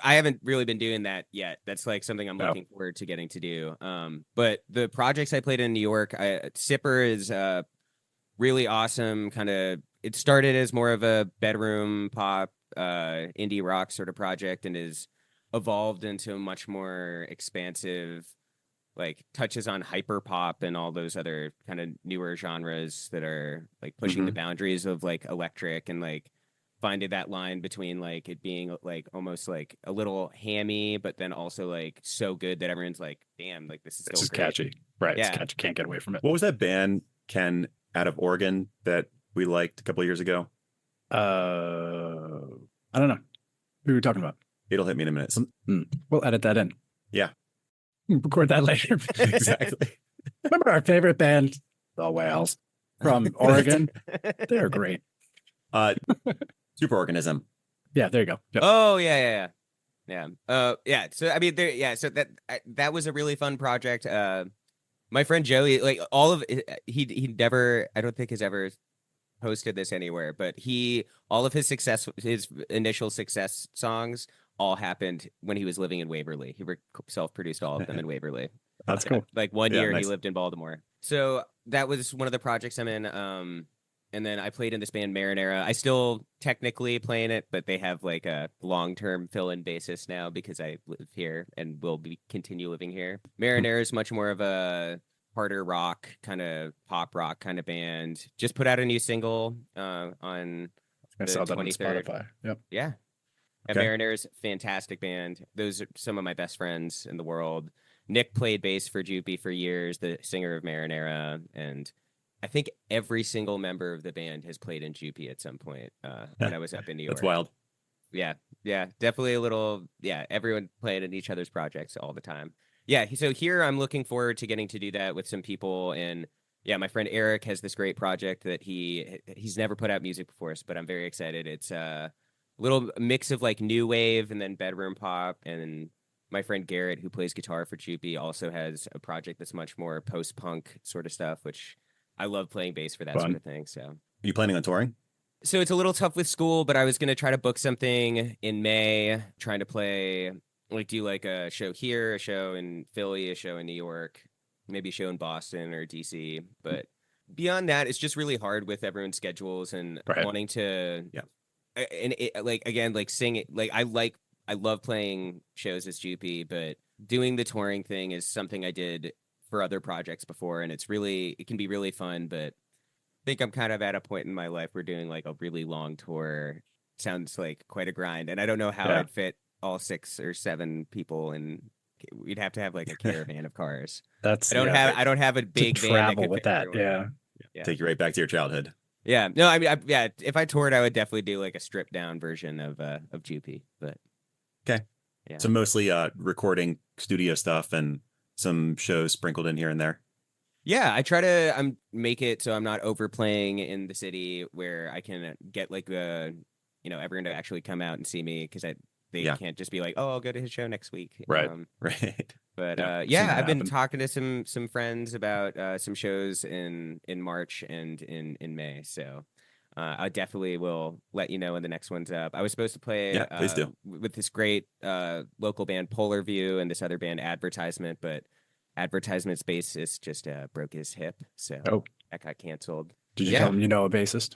I haven't really been doing that yet. That's like something I'm looking forward to getting to do. But the projects I played in New York, Sipper is really awesome. It started as more of a bedroom pop, indie rock sort of project, and is evolved into a much more expansive, like touches on hyper pop and all those other kind of newer genres that are like pushing the boundaries of like electric, and like finding that line between like it being like almost like a little hammy, but then also like so good that everyone's like, damn, like this is
This
so
is
great.
catchy. Right.
Yeah.
It's catchy. Can't get away from it.
What was that band, Ken, out of Oregon that we liked a couple of years ago?
I don't know. Who are we talking about?
It'll hit me in a minute.
We'll edit that in.
Yeah.
Record that later.
Exactly.
Remember our favorite band, the Whales, from Oregon? They're great.
Superorganism.
Yeah, there you go. Yep.
Oh yeah. So I mean, so that was a really fun project. My friend Joey, like all of he never, I don't think has ever posted this anywhere, but all of his initial success songs all happened when he was living in Waverly. He self-produced all of them in Waverly.
That's cool.
Like one
Yeah,
year
nice.
he lived in Baltimore. So that was one of the projects I'm in. And then I played in this band Marinera. I still technically play in it, but they have like a long-term fill-in bassist now because I live here and will continue living here. Marinera is much more of a harder rock, kind of pop rock kind of band. Just put out a new single on
I
the
saw that on
23rd.
Spotify. Yep.
Yeah.
Okay.
Marinera's fantastic band. Those are some of my best friends in the world. Nick played bass for Jupie for years, the singer of Marinera, and I think every single member of the band has played in Jupie at some point when I was up in New York.
That's wild.
Yeah, definitely a little. Yeah, everyone playing in each other's projects all the time. Yeah, so here I'm looking forward to getting to do that with some people, and yeah, my friend Eric has this great project that he's never put out music before, but I'm very excited. It's a little mix of like new wave and then bedroom pop, and my friend Garrett, who plays guitar for Jupie, also has a project that's much more post-punk sort of stuff, which I love playing bass for that
Fun.
sort of thing. So
Are you planning on touring?
So it's a little tough with school, but I was going to try to book something in May, trying to play, like do like a show here, a show in Philly, a show in New York, maybe a show in Boston or DC. But beyond that, it's just really hard with everyone's schedules and
Right.
wanting to,
Yeah.
And like, again, like sing it, like I love playing shows as Jupie, but doing the touring thing is something I did for other projects before. And it can be really fun, but I think I'm kind of at a point in my life where doing like a really long tour sounds like quite a grind. And I don't know how
Yeah.
I'd fit all 6 or 7 people, and we'd have to have like a caravan of cars.
That's
I don't have a big
to
van that
travel
could
with
fit
that.
everyone.
Yeah.
Take you right back to your childhood.
Yeah. No, I mean, yeah, if I toured, I would definitely do like a stripped down version of Jupie, but
Okay.
Yeah.
So mostly recording studio stuff and some shows sprinkled in here and there.
Yeah, I try to make it so I'm not overplaying in the city where I can get like everyone to actually come out and see me, because they
Yeah.
can't just be like, oh, I'll go to his show next week.
Right.
Right.
But
Yeah,
I've been
happen.
talking to some friends about some shows in March and in May. So I definitely will let you know when the next one's up. I was supposed to play
Yeah, please do.
with this great local band Polar View and this other band Advertisement, but Advertisement's bassist just broke his hip, so
Oh.
that got canceled.
Did you
Yeah.
tell him you know a bassist?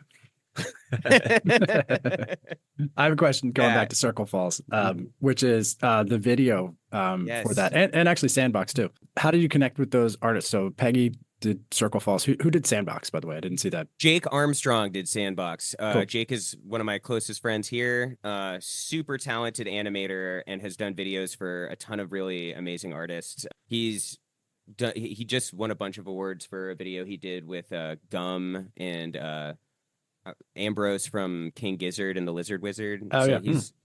I have a question going
Yeah.
back to Circle Falls, which is the video for
Yes.
that, and actually Sandbox too. How did you connect with those artists? So Peggy did Circle Falls. Who did Sandbox, by the way? I didn't see that.
Jake Armstrong did Sandbox.
Cool.
Jake is one of my closest friends here. Super talented animator and has done videos for a ton of really amazing artists. He just won a bunch of awards for a video he did with Gum and Ambrose from King Gizzard and the Lizard Wizard.
Oh,
So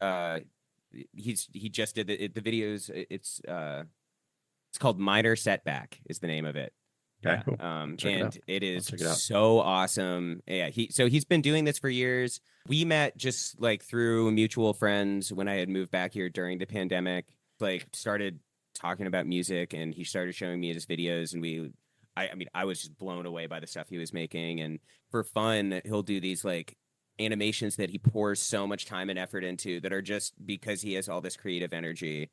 yeah.
he just did the videos. It's called Minor Setback is the name of it.
Okay.
Cool. Check it
And
out.
it is
check it out.
so awesome. Yeah, he's been doing this for years. We met just like through mutual friends when I had moved back here during the pandemic. Like started talking about music, and he started showing me his videos, and I was just blown away by the stuff he was making. And for fun, he'll do these like animations that he pours so much time and effort into that are just because he has all this creative energy.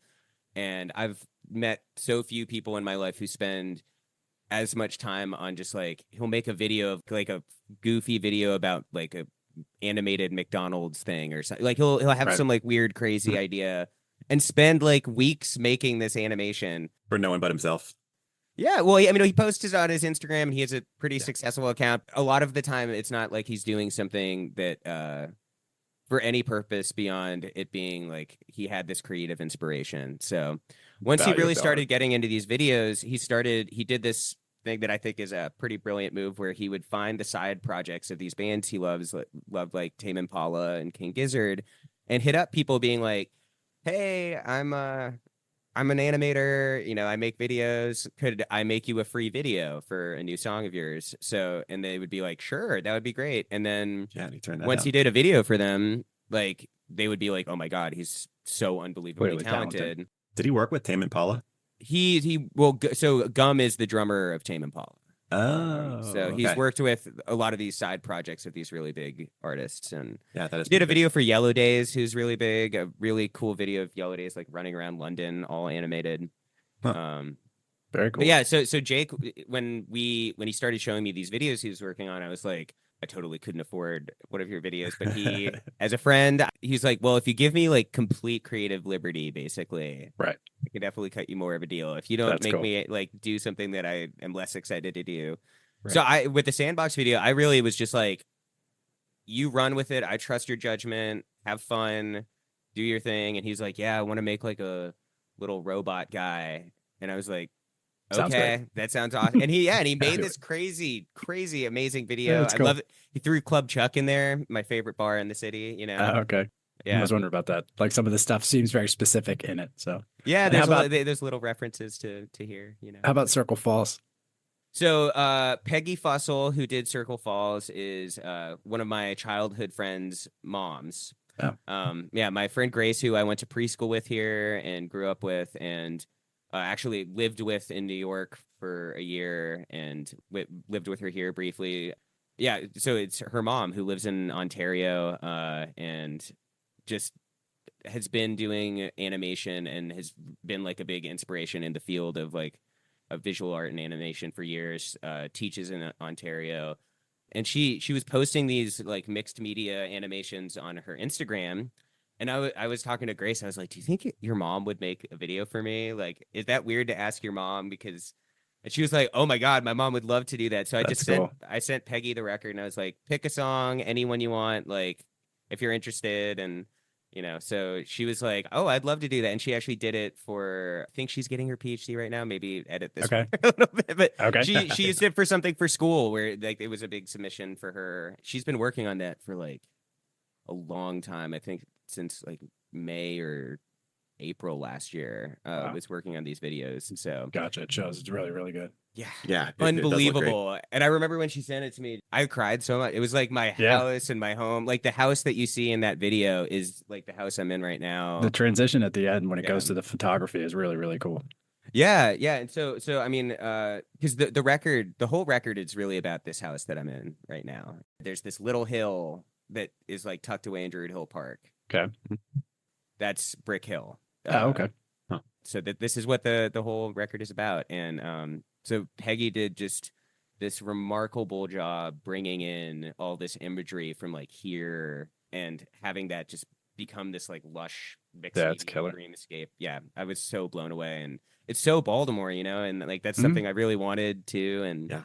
And I've met so few people in my life who spend as much time on just like, he'll make a video of like a goofy video about like a animated McDonald's thing or something. Like he'll have
Right.
some like weird, crazy idea and spend like weeks making this animation.
For no one but himself.
Yeah, well, he posts it on his Instagram, and he has a pretty
Yeah.
successful account. A lot of the time, it's not like he's doing something that for any purpose beyond it being like he had this creative inspiration. So once he
Value
really
about
started
it.
getting into these videos, he did this thing that I think is a pretty brilliant move, where he would find the side projects of these bands he loved like Tame Impala and King Gizzard, and hit up people being like, hey, I'm an animator, I make videos. Could I make you a free video for a new song of yours? So, and they would be like, sure, that would be great. And then
Yeah, he turned that
once
out.
he did a video for them, like they would be like, oh my God, he's so unbelievably
Clearly talented.
talented.
Did he work with Tame Impala?
So Gum is the drummer of Tame Impala. So he's
okay.
worked with a lot of these side projects with these really big artists, and
Yeah, that is.
he did a
pretty
video for Yellow Days, who's really big. A really cool video of Yellow Days like running around London, all animated.
Huh.
Very cool.
But yeah, so Jake, when he started showing me these videos he was working on, I was like, I totally couldn't afford one of your videos. But he, as a friend, he's like, well, if you give me like complete creative liberty, basically,
Right.
I can definitely cut you more of a deal. If you don't
That's
make
cool.
me like do something that I am less excited to do.
Right.
So I, with the sandbox video, I really was just like, you run with it. I trust your judgment. Have fun, do your thing. And he's like, yeah, I want to make like a little robot guy. And I was like,
Sounds
okay,
great.
that sounds awesome. And he
Do
made
it.
this crazy, amazing video.
That's
I
cool.
love it. He threw Club Chuck in there, my favorite bar in the city, you know.
Okay. I
Yeah.
was wondering about that. Like some of the stuff seems very specific in it. So
Yeah,
And how
there's little references to hear, you know.
how about Circle Falls?
So Peggy Fussell, who did Circle Falls, is one of my childhood friends' moms.
Oh.
Yeah, my friend Grace, who I went to preschool with here and grew up with, and actually lived with in New York for a year, and lived with her here briefly. Yeah, so it's her mom who lives in Ontario, and just has been doing animation and has been like a big inspiration in the field of like of visual art and animation for years. Teaches in Ontario, and she was posting these like mixed media animations on her Instagram. And I was talking to Grace. I was like, "Do you think your mom would make a video for me? Like, is that weird to ask your mom?" Because, and she was like, "Oh my God, my mom would love to do that." So
That's cool.
I sent Peggy the record, and I was like, "Pick a song, anyone you want, like if you're interested." And so she was like, "Oh, I'd love to do that." And she actually did it for. I think she's getting her PhD right now. Maybe edit this
Okay.
a little bit, but
Okay.
she used it for something for school where like it was a big submission for her. She's been working on that for like a long time. I think since like May or April last year.
Wow.
Was working on these videos. So
Gotcha. It shows it's really, really good.
yeah,
Yeah, it does look great.
unbelievable. And I remember when she sent it to me, I cried so much. It was like my
Yeah.
house and my home. Like the house that you see in that video is like the house I'm in right now.
The transition at the end when it
Yeah.
goes to the photography is really, really cool.
Yeah. And so I mean, because the whole record is really about this house that I'm in right now. There's this little hill that is like tucked away in Druid Hill Park.
Okay.
That's Brick Hill.
Oh, okay.
So this is what the whole record is about. And so Peggy did just this remarkable job bringing in all this imagery from like here and having that just become this like lush mixed
That's
media
killer.
dreamscape. Yeah, I was so blown away, and it's so Baltimore, and like that's something I really wanted to. And
Yeah.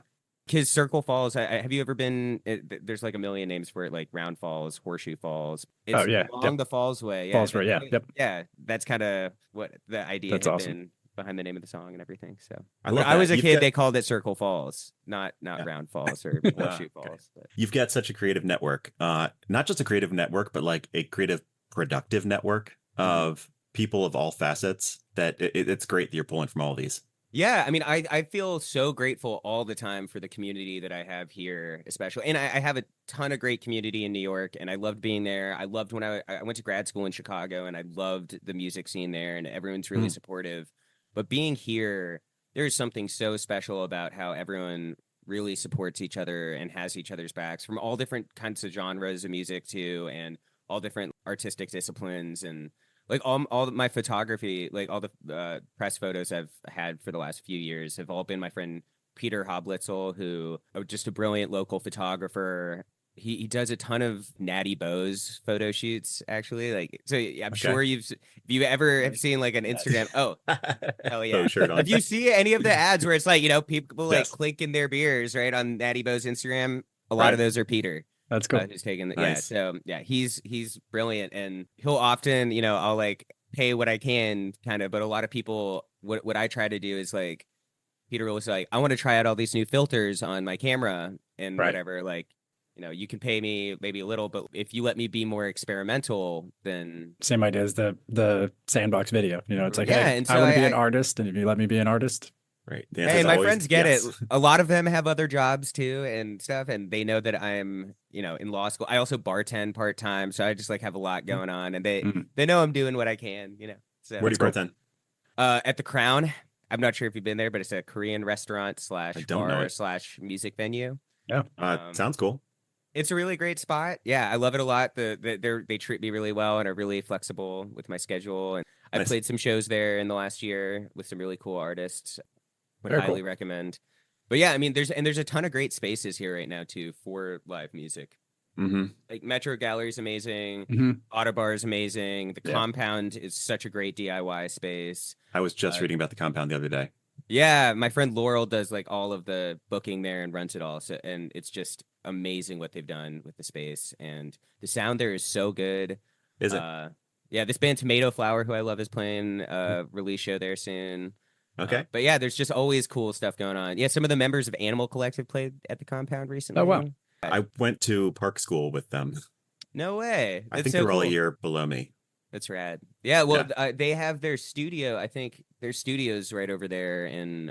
Because Circle Falls, have you ever been? There's like a million names for it, like Round Falls, Horseshoe Falls. It's
yeah,
along
yep.
the Falls way. Yeah,
Falls Way, yeah, yep.
Yeah, that's kind of what the idea
That's
had
awesome.
been behind the name of the song and everything. So
I
when
love
I was
that.
a
You've
kid,
got-
they called it Circle Falls, not Round Falls or Horseshoe
Okay.
Falls. But.
You've got such a creative network, not just a creative network, but like a creative, productive network of people of all facets. That it's great that you're pulling from all of these.
Yeah, I mean, I feel so grateful all the time for the community that I have here, especially. And I have a ton of great community in New York, and I loved being there. I loved when I went to grad school in Chicago, and I loved the music scene there, and everyone's really supportive. But being here, there's something so special about how everyone really supports each other and has each other's backs from all different kinds of genres of music too, and all different artistic disciplines. And like all my photography, like all the press photos I've had for the last few years have all been my friend Peter Hoblitzel, who just a brilliant local photographer. He does a ton of Natty Bows photo shoots, actually. Like, so I'm sure if you ever have seen like an Instagram, hell yeah.
Oh, shirt on.
If you see any of the ads where it's like, people like
Yes.
clinking their beers right on Natty Bows Instagram, a lot of those are Peter.
That's cool.
Who's taking
Nice.
he's brilliant, and he'll often, I'll like pay what I can kind of, but a lot of people, what I try to do is like, Peter was like, I want to try out all these new filters on my camera and
Right.
whatever, like, you can pay me maybe a little, but if you let me be more experimental, then
Same idea as the sandbox video. It's like,
Yeah,
hey,
and
I
so
want to be
I-
an artist, and if you let me be an artist,
Right. The answer
hey,
is
my
always
friends get
yes.
it. A lot of them have other jobs too and stuff, and they know that I'm, in law school. I also bartend part time, so I just like have a lot going on, and they know I'm doing what I can, So
Where do you bartend?
at the Crown, I'm not sure if you've been there, but it's a Korean restaurant slash
don't know
bar
it.
slash music venue.
Yeah.
Sounds cool.
It's a really great spot. Yeah, I love it a lot. They treat me really well and are really flexible with my schedule. And I've
Nice.
played some shows there in the last year with some really cool artists. Would
Very
highly
cool.
recommend. But yeah, I mean, there's a ton of great spaces here right now too for live music.
Mm-hmm.
Like Metro Gallery is amazing.
Mm-hmm.
Autobar is amazing. The
Yeah.
Compound is such a great DIY space.
I was just reading about the Compound the other day.
Yeah, my friend Laurel does like all of the booking there and runs it all. So, and it's just amazing what they've done with the space, and the sound there is so good.
Is it?
Yeah, this band Tomato Flower, who I love, is playing a release show there soon.
Okay.
But yeah, there's just always cool stuff going on. Yeah, some of the members of Animal Collective played at the Compound recently.
Oh, wow.
I went to park school with them.
No way.
I
That's
think
so
they were all a
cool.
year below me.
That's rad. Yeah, well, they have their studio. I think their studio's right over there in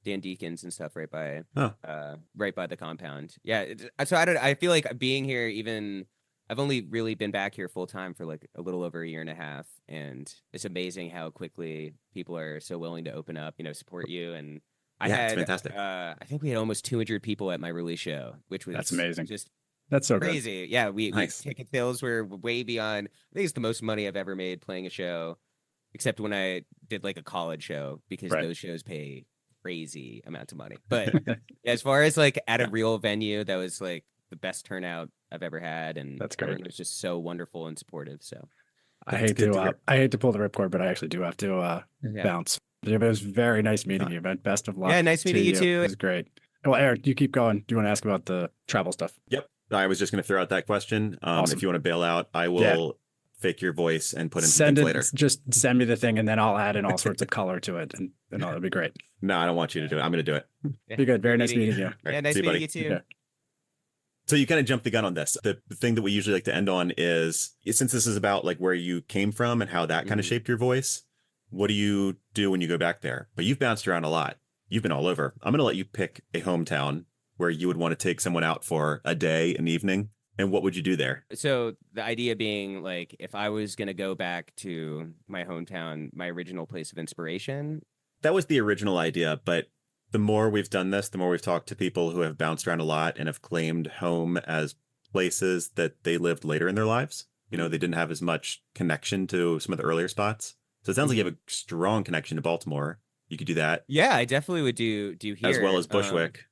Dan Deacon's and stuff, right by the Compound. Yeah, so I feel like being here, even I've only really been back here full time for like a little over a year and a half, and it's amazing how quickly people are so willing to open up, support you. And
It's fantastic.
I think we had almost 200 people at my release show, which was
That's amazing.
Just
That's so good.
crazy. Yeah,
Nice.
ticket sales were way beyond. I think it's the most money I've ever made playing a show, except when I did like a college show, because
Right.
those shows pay crazy amounts of money. But as far as like at a real venue, that was like the best turnout I've ever had, and
That's great.
everyone was just so wonderful and supportive. So
I
That's
hate
good to
to
hear.
I hate to pull the ripcord, but I actually do have to
yeah,
bounce. It was very nice meeting you, man. Best of luck.
Yeah, nice meeting
to
you too.
It was great. Well, Eric, you keep going. Do you want to ask about the travel stuff?
Yep. I was just going to throw out that question.
Awesome.
If you want to bail out, I will fake your voice and put in some
Send
things
it.
later.
Just send me the thing, and then I'll add in all sorts of color to it, and it'll be great.
No, I don't want you to do it. I'm going to do it.
Yeah,
Be good. Very nice
meeting
meeting you.
All right,
Yeah, nice
see you,
meeting
buddy.
you too.
Yeah.
So you kind of jumped the gun on this. The thing that we usually like to end on is, since this is about like where you came from and how that kind of
Mhm.
shaped your voice, what do you do when you go back there? But you've bounced around a lot. You've been all over. I'm going to let you pick a hometown where you would want to take someone out for a day, an evening. And what would you do there?
So the idea being like, if I was gonna go back to my hometown, my original place of inspiration.
That was the original idea, but the more we've done this, the more we've talked to people who have bounced around a lot and have claimed home as places that they lived later in their lives. They didn't have as much connection to some of the earlier spots. So it sounds like you have a strong connection to Baltimore. You could do that.
Yeah, I definitely would do here
As well as Bushwick.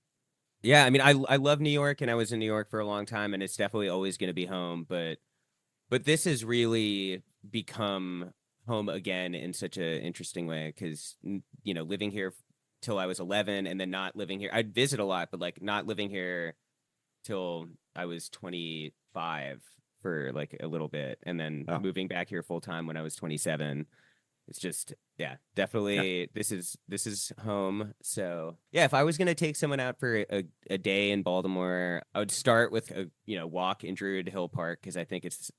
Yeah, I mean, I love New York, and I was in New York for a long time, and it's definitely always going to be home. But this has really become home again in such an interesting way, because living here till I was 11, and then not living here. I'd visit a lot, but like not living here till I was 25 for like a little bit, and then moving back here full time when I was 27. It's just, definitely this is home. So yeah, if I was gonna take someone out for a day in Baltimore, I would start with a walk in Druid Hill Park, because I think it's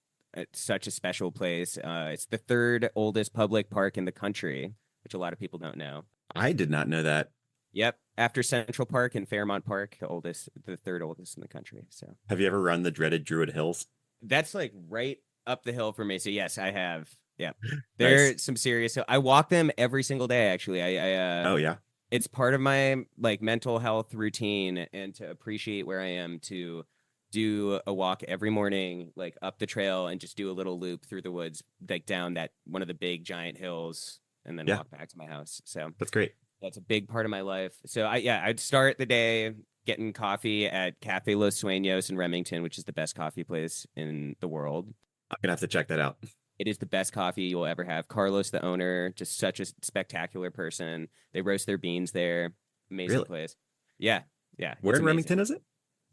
such a special place. It's the third oldest public park in the country, which a lot of people don't know.
I did not know that.
Yep, after Central Park and Fairmount Park, the third oldest in the country. So
Have you ever run the dreaded Druid Hills?
that's like right up the hill for me. So yes, I have. Yeah, they're some serious. I walk them every single day. Actually,
Oh yeah.
It's part of my like mental health routine, and to appreciate where I am, to do a walk every morning, like up the trail, and just do a little loop through the woods, like down that one of the big giant hills, and then walk back to my house. So
That's great.
that's a big part of my life. So I'd start the day getting coffee at Cafe Los Sueños in Remington, which is the best coffee place in the world.
I'm going to have to check that out.
It is the best coffee you'll ever have. Carlos, the owner, just such a spectacular person. They roast their beans there. Amazing place. Yeah.
Where
it's
in
amazing.
Remington is it?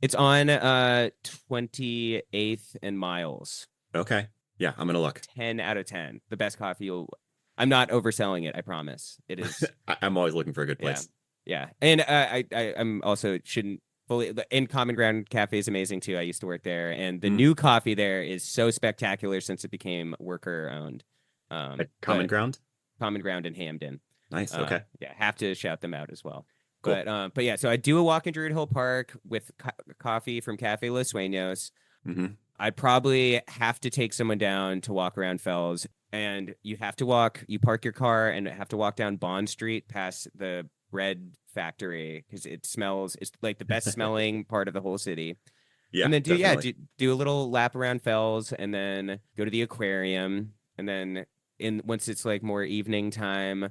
It's on 28th and Miles.
Okay. Yeah, I'm going to look.
10 out of 10. The best coffee I'm not overselling it, I promise. It is.
I'm always looking for a good place.
Yeah. And I'm also shouldn't fully. In Common Ground Cafe is amazing too. I used to work there, and the new coffee there is so spectacular since it became worker owned.
At Common Ground?
Common Ground in Hamden.
Nice. Okay.
Yeah, have to shout them out as well.
Cool.
But yeah, so I do a walk in Druid Hill Park with coffee from Cafe Los Sueños.
Mm-hmm.
I'd probably have to take someone down to walk around Fells. and you park your car and have to walk down Bond Street past the bread factory because it's like the best smelling part of the whole city.
Yeah,
And then
definitely.
do a little lap around Fells and then go to the aquarium. And then once it's like more evening time,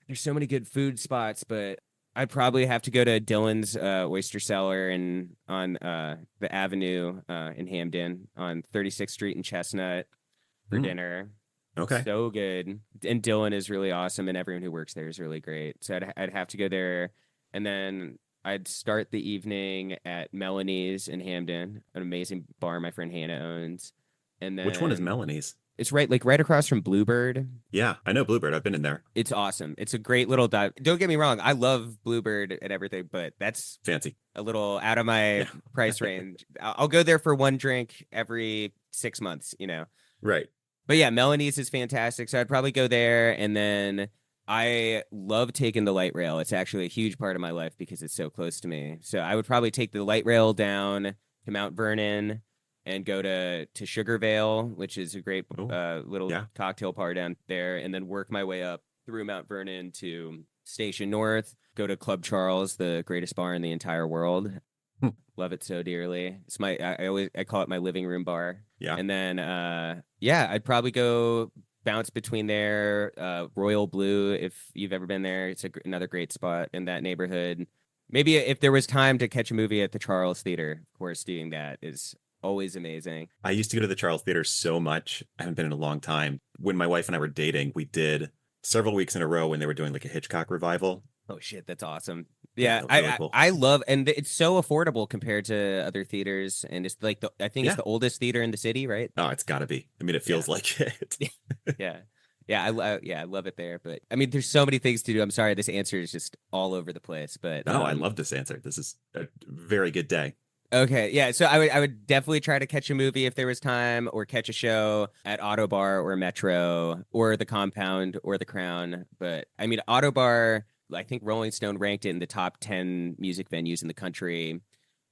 there's so many good food spots, but I'd probably have to go to Dylan's Oyster Cellar and on the Avenue in Hamden on 36th Street and Chestnut for
Mm,
dinner.
okay.
So good. And Dylan is really awesome, and everyone who works there is really great. So I'd have to go there, and then I'd start the evening at Melanie's in Hamden, an amazing bar my friend Hannah owns. And
Which one is
then
Melanie's?
it's right across from Bluebird.
Yeah, I know Bluebird. I've been in there.
It's awesome. It's a great little dive. Don't get me wrong, I love Bluebird and everything, but that's
Fancy.
a little out of my
Yeah.
price range. I'll go there for one drink every 6 months,
Right.
But yeah, Melanie's is fantastic. So I'd probably go there. And then I love taking the light rail. It's actually a huge part of my life because it's so close to me. So I would probably take the light rail down to Mount Vernon and go to Sugar Vale, which is a great
Oh,
little
yeah.
cocktail bar down there, and then work my way up through Mount Vernon to Station North, go to Club Charles, the greatest bar in the entire world.
Hmm.
Love it so dearly. It's I call it my living room bar.
Yeah.
And then I'd probably go bounce between there, Royal Blue, if you've ever been there. It's another great spot in that neighborhood. Maybe if there was time to catch a movie at the Charles Theater, of course, doing that is always amazing.
I used to go to the Charles Theater so much. I haven't been in a long time. When my wife and I were dating, we did several weeks in a row when they were doing like a Hitchcock revival.
Oh shit, that's awesome.
Yeah,
Yeah,
that was really cool.
I love, and it's so affordable compared to other theaters, and it's like I think it's
Yeah.
the oldest theater in the city, right?
Oh, it's got to be. I mean, it feels like it.
Yeah. Yeah, I love it there, but I mean, there's so many things to do. I'm sorry, this answer is just all over the place, but
No, I love this answer. This is a very good day.
okay, yeah. So I would definitely try to catch a movie if there was time, or catch a show at Autobar or Metro or the Compound or the Crown. But I mean, Autobar, I think Rolling Stone ranked it in the top 10 music venues in the country.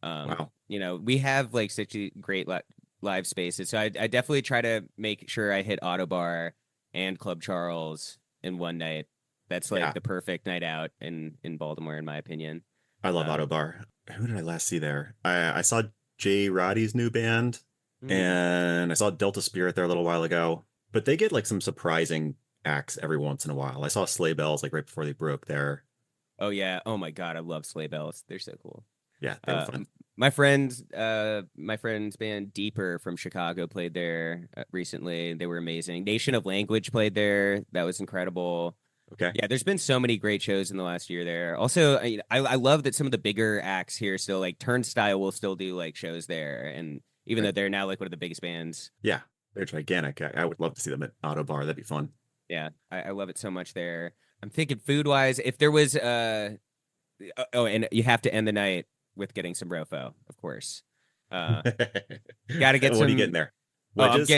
Wow.
We have like such a great live spaces, so I definitely try to make sure I hit Autobar and Club Charles in one night. That's like
Yeah.
the perfect night out in Baltimore, in my opinion.
I love
Um,
Autobar. Who did I last see there? I saw Jay Roddy's new band,
mm.
and I saw Delta Spirit there a little while ago. But they get like some surprising acts every once in a while. I saw Sleigh Bells like right before they broke there.
Oh yeah. Oh my God, I love sleigh bells. They're so cool.
Yeah, they were fun.
My friend's band Deeper from Chicago played there recently. They were amazing. Nation of Language played there. That was incredible.
Okay.
Yeah, there's been so many great shows in the last year there. Also, I love that some of the bigger acts here still, like Turnstile, will still do like shows there, and even though they're now like one of the biggest bands.
Yeah, they're gigantic. I would love to see them at Autobar. That'd be fun.
Yeah, I love it so much there. I'm thinking food wise, if there was and you have to end the night with getting some Rofo, of course. Got to get
What
some.
are you getting there?
Oh,
Wedges?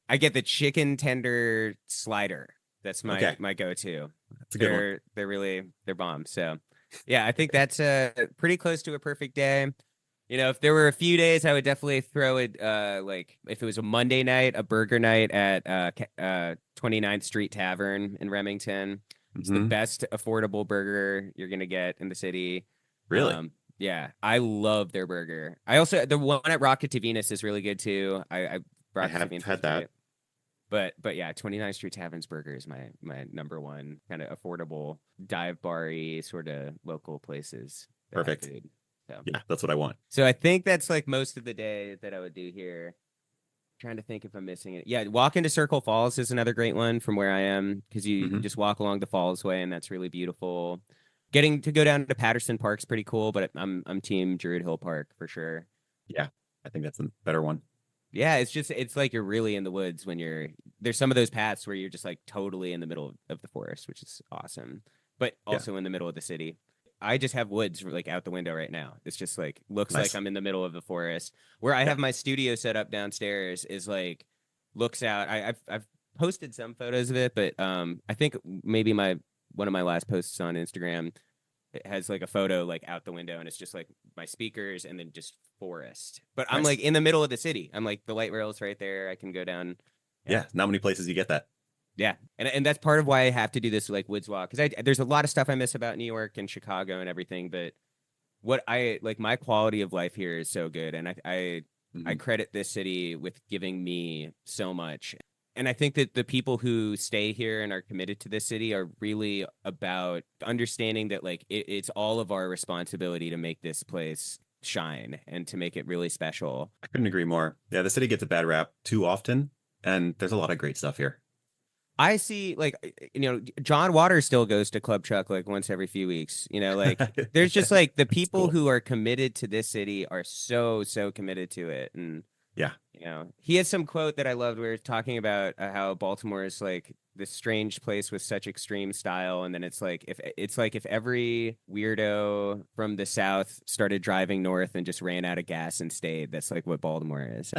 I get the chicken tender slider. That's my go-to.
That's a good one.
They're bomb. So yeah, I think that's pretty close to a perfect day. If there were a few days, I would definitely throw it like if it was a Monday night, a burger night at 29th Street Tavern in Remington. It's the
Mhm.
best affordable burger you're gonna get in the city.
Really?
Yeah, I love their burger. I also the one at Rocket to Venus is really good too. I
have had that.
But yeah, 29th Street Tavern's burger is my number one kind of affordable dive bar-y sort of local places. that have
Perfect.
food. So.
Yeah, that's what I want.
So I think that's like most of the day that I would do here. Trying to think if I'm missing it. Yeah, walk into Circle Falls is another great one from where I am because you
Mhm.
just walk along the falls way and that's really beautiful. Getting to go down to Patterson Park's pretty cool, but I'm team Druid Hill Park for sure.
Yeah, I think that's a better one.
Yeah, it's like you're really in the woods when there's some of those paths where you're just like totally in the middle of the forest, which is awesome, but also in the middle of the city. I just have woods like out the window right now. It's just like looks
Nice.
like I'm in the middle of the forest. Where I have my studio set up downstairs is like looks out. I've posted some photos of it, but I think maybe one of my last posts on Instagram it has like a photo like out the window and it's just like my speakers and then just forest. But I'm
Nice.
like in the middle of the city. I'm like the light rail's right there. I can go down.
Yeah, not many places you get that.
Yeah, and that's part of why I have to do this like woods walk, because there's a lot of stuff I miss about New York and Chicago and everything, but what I like, my quality of life here is so good, and I
Mhm.
credit this city with giving me so much. And I think that the people who stay here and are committed to this city are really about understanding that like it's all of our responsibility to make this place shine and to make it really special.
I couldn't agree more. Yeah, the city gets a bad rap too often, and there's a lot of great stuff here.
I see, like, John Waters still goes to Club Chuck like once every few weeks. Like there's just like the
It's
people
cool.
who are committed to this city are so committed to it. And,
Yeah.
he has some quote that I loved where he's talking about how Baltimore is like this strange place with such extreme style. And then if every weirdo from the South started driving north and just ran out of gas and stayed, that's like what Baltimore is.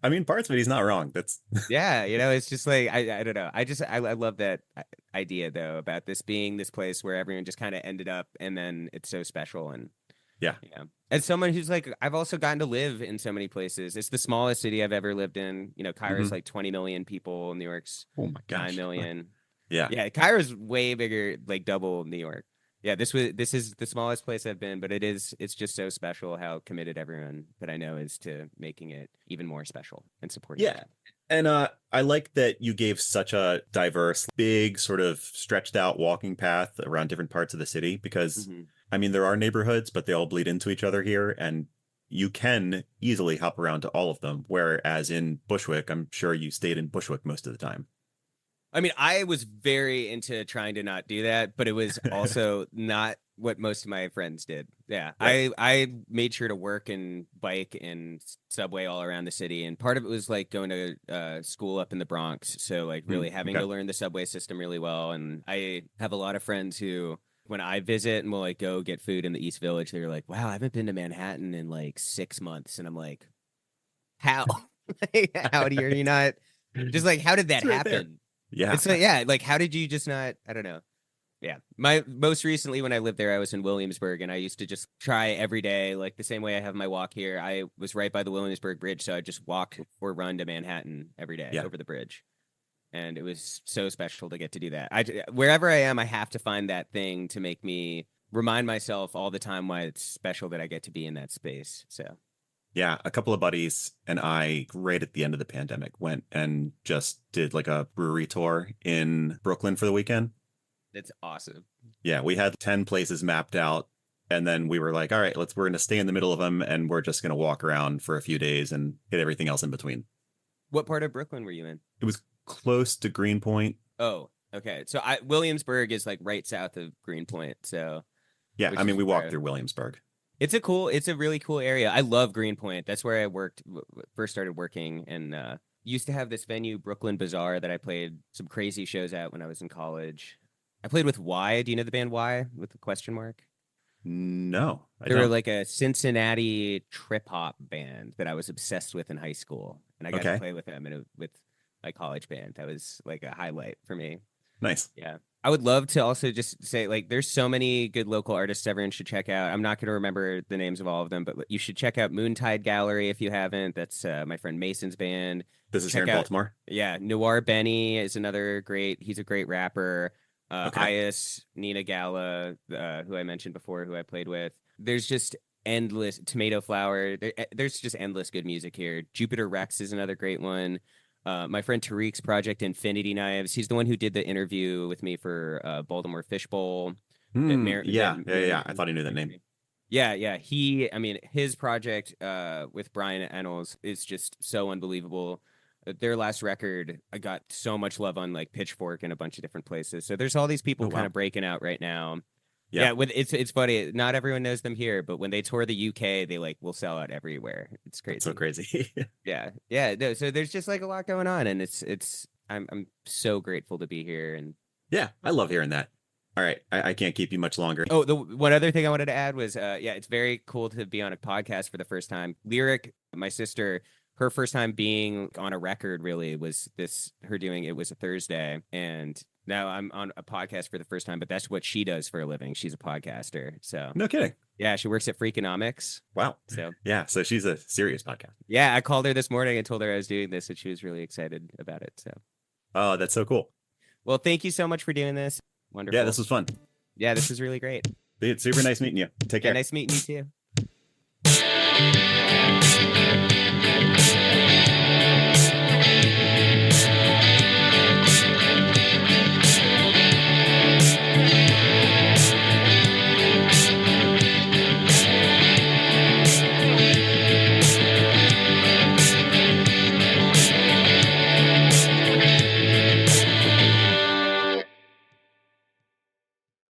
I mean, parts of it, he's not wrong. That's
Yeah, it's just like I don't know. I love that idea though about this being this place where everyone just kind of ended up, and then it's so special. And
yeah.
as someone who's like, I've also gotten to live in so many places. It's the smallest city I've ever lived in. Cairo's
Mhm.
like 20 million people. New York's
Oh my
9
gosh.
million.
Yeah.
Yeah, Cairo's way bigger, like double New York. Yeah, this is the smallest place I've been, but it's just so special how committed everyone that I know is to making it even more special and supporting
Yeah. And I like that you gave such a diverse, big, sort of stretched out walking path around different parts of the city because,
it.
I mean, there are neighborhoods, but they all bleed into each other here, and you can easily hop around to all of them. Whereas in Bushwick, I'm sure you stayed in Bushwick most of the time.
I mean, I was very into trying to not do that, but it was also not what most of my friends did. Yeah,
Right.
I made sure to work and bike and subway all around the city, and part of it was like going to school up in the Bronx, so like really having
Okay.
to learn the subway system really well. And I have a lot of friends who, when I visit and we'll like go get food in the East Village, they're like, "Wow, I haven't been to Manhattan in like 6 months," and I'm like, "How? How do you not just like how did that
It's right there.
happen?"
Yeah.
It's like, yeah, like how did you just not? I don't know. Yeah, my most recently when I lived there, I was in Williamsburg, and I used to just try every day, like the same way I have my walk here. I was right by the Williamsburg Bridge, so I just walk or run to Manhattan every day
Yeah.
over the bridge, and it was so special to get to do that. Wherever I am, I have to find that thing to make me remind myself all the time why it's special that I get to be in that space. So
Yeah, a couple of buddies and I, right at the end of the pandemic, went and just did like a brewery tour in Brooklyn for the weekend.
it's awesome.
Yeah, we had 10 places mapped out. And then we were like, all right, we're going to stay in the middle of them and we're just going to walk around for a few days and hit everything else in between.
What part of Brooklyn were you in?
It was close to Greenpoint.
Oh, okay. So Williamsburg is like right south of Greenpoint. So
Yeah,
which
I mean,
is
we walked
where
through Williamsburg.
it's a really cool area. I love Greenpoint. That's where I worked, first started working, and used to have this venue, Brooklyn Bazaar, that I played some crazy shows at when I was in college. I played with Y. Do you know the band Y with the question mark?
No, I
They were
don't.
like a Cincinnati trip hop band that I was obsessed with in high school, and I got to
Okay,
play with them with my college band. That was like a highlight for me.
nice.
Yeah. I would love to also just say, like, there's so many good local artists everyone should check out. I'm not going to remember the names of all of them, but you should check out Moontide Gallery if you haven't. That's my friend Mason's band.
This is here
Check
in
out,
Baltimore.
yeah, Noir Benny is another he's a great rapper.
Okay.
Ias, Nina Gala, who I mentioned before, who I played with. There's just endless Tomato Flower. There's just endless good music here. Jupiter Rex is another great one. My friend Tariq's project Infinity Knives. He's the one who did the interview with me for Baltimore Fishbowl.
Yeah. I thought I knew that name.
Yeah. I mean, his project with Brian Ennals is just so unbelievable. Their last record, I got so much love on like Pitchfork and a bunch of different places. So there's all these people
Oh,
kind
wow.
of breaking out right now.
Yeah.
Yeah, it's funny. Not everyone knows them here, but when they tour the UK, they like will sell out everywhere. It's crazy.
That's so crazy.
Yeah. No, so there's just like a lot going on, and I'm so grateful to be here. And
Yeah, I love hearing that. All right, I can't keep you much longer.
oh, the one other thing I wanted to add was, yeah, it's very cool to be on a podcast for the first time. Lyric, my sister, her first time being on a record really was her doing it was a Thursday, and now I'm on a podcast for the first time. But that's what she does for a living. She's a podcaster, so
No kidding.
yeah, she works at Freakonomics.
Wow.
So
Yeah, so she's a serious podcast.
yeah, I called her this morning and told her I was doing this, and she was really excited about it. So
Oh, that's so cool.
Well, thank you so much for doing this. Wonderful.
Yeah, this was fun.
Yeah, this was really great.
It's super nice meeting you. Take
Yeah,
care.
nice meeting you too.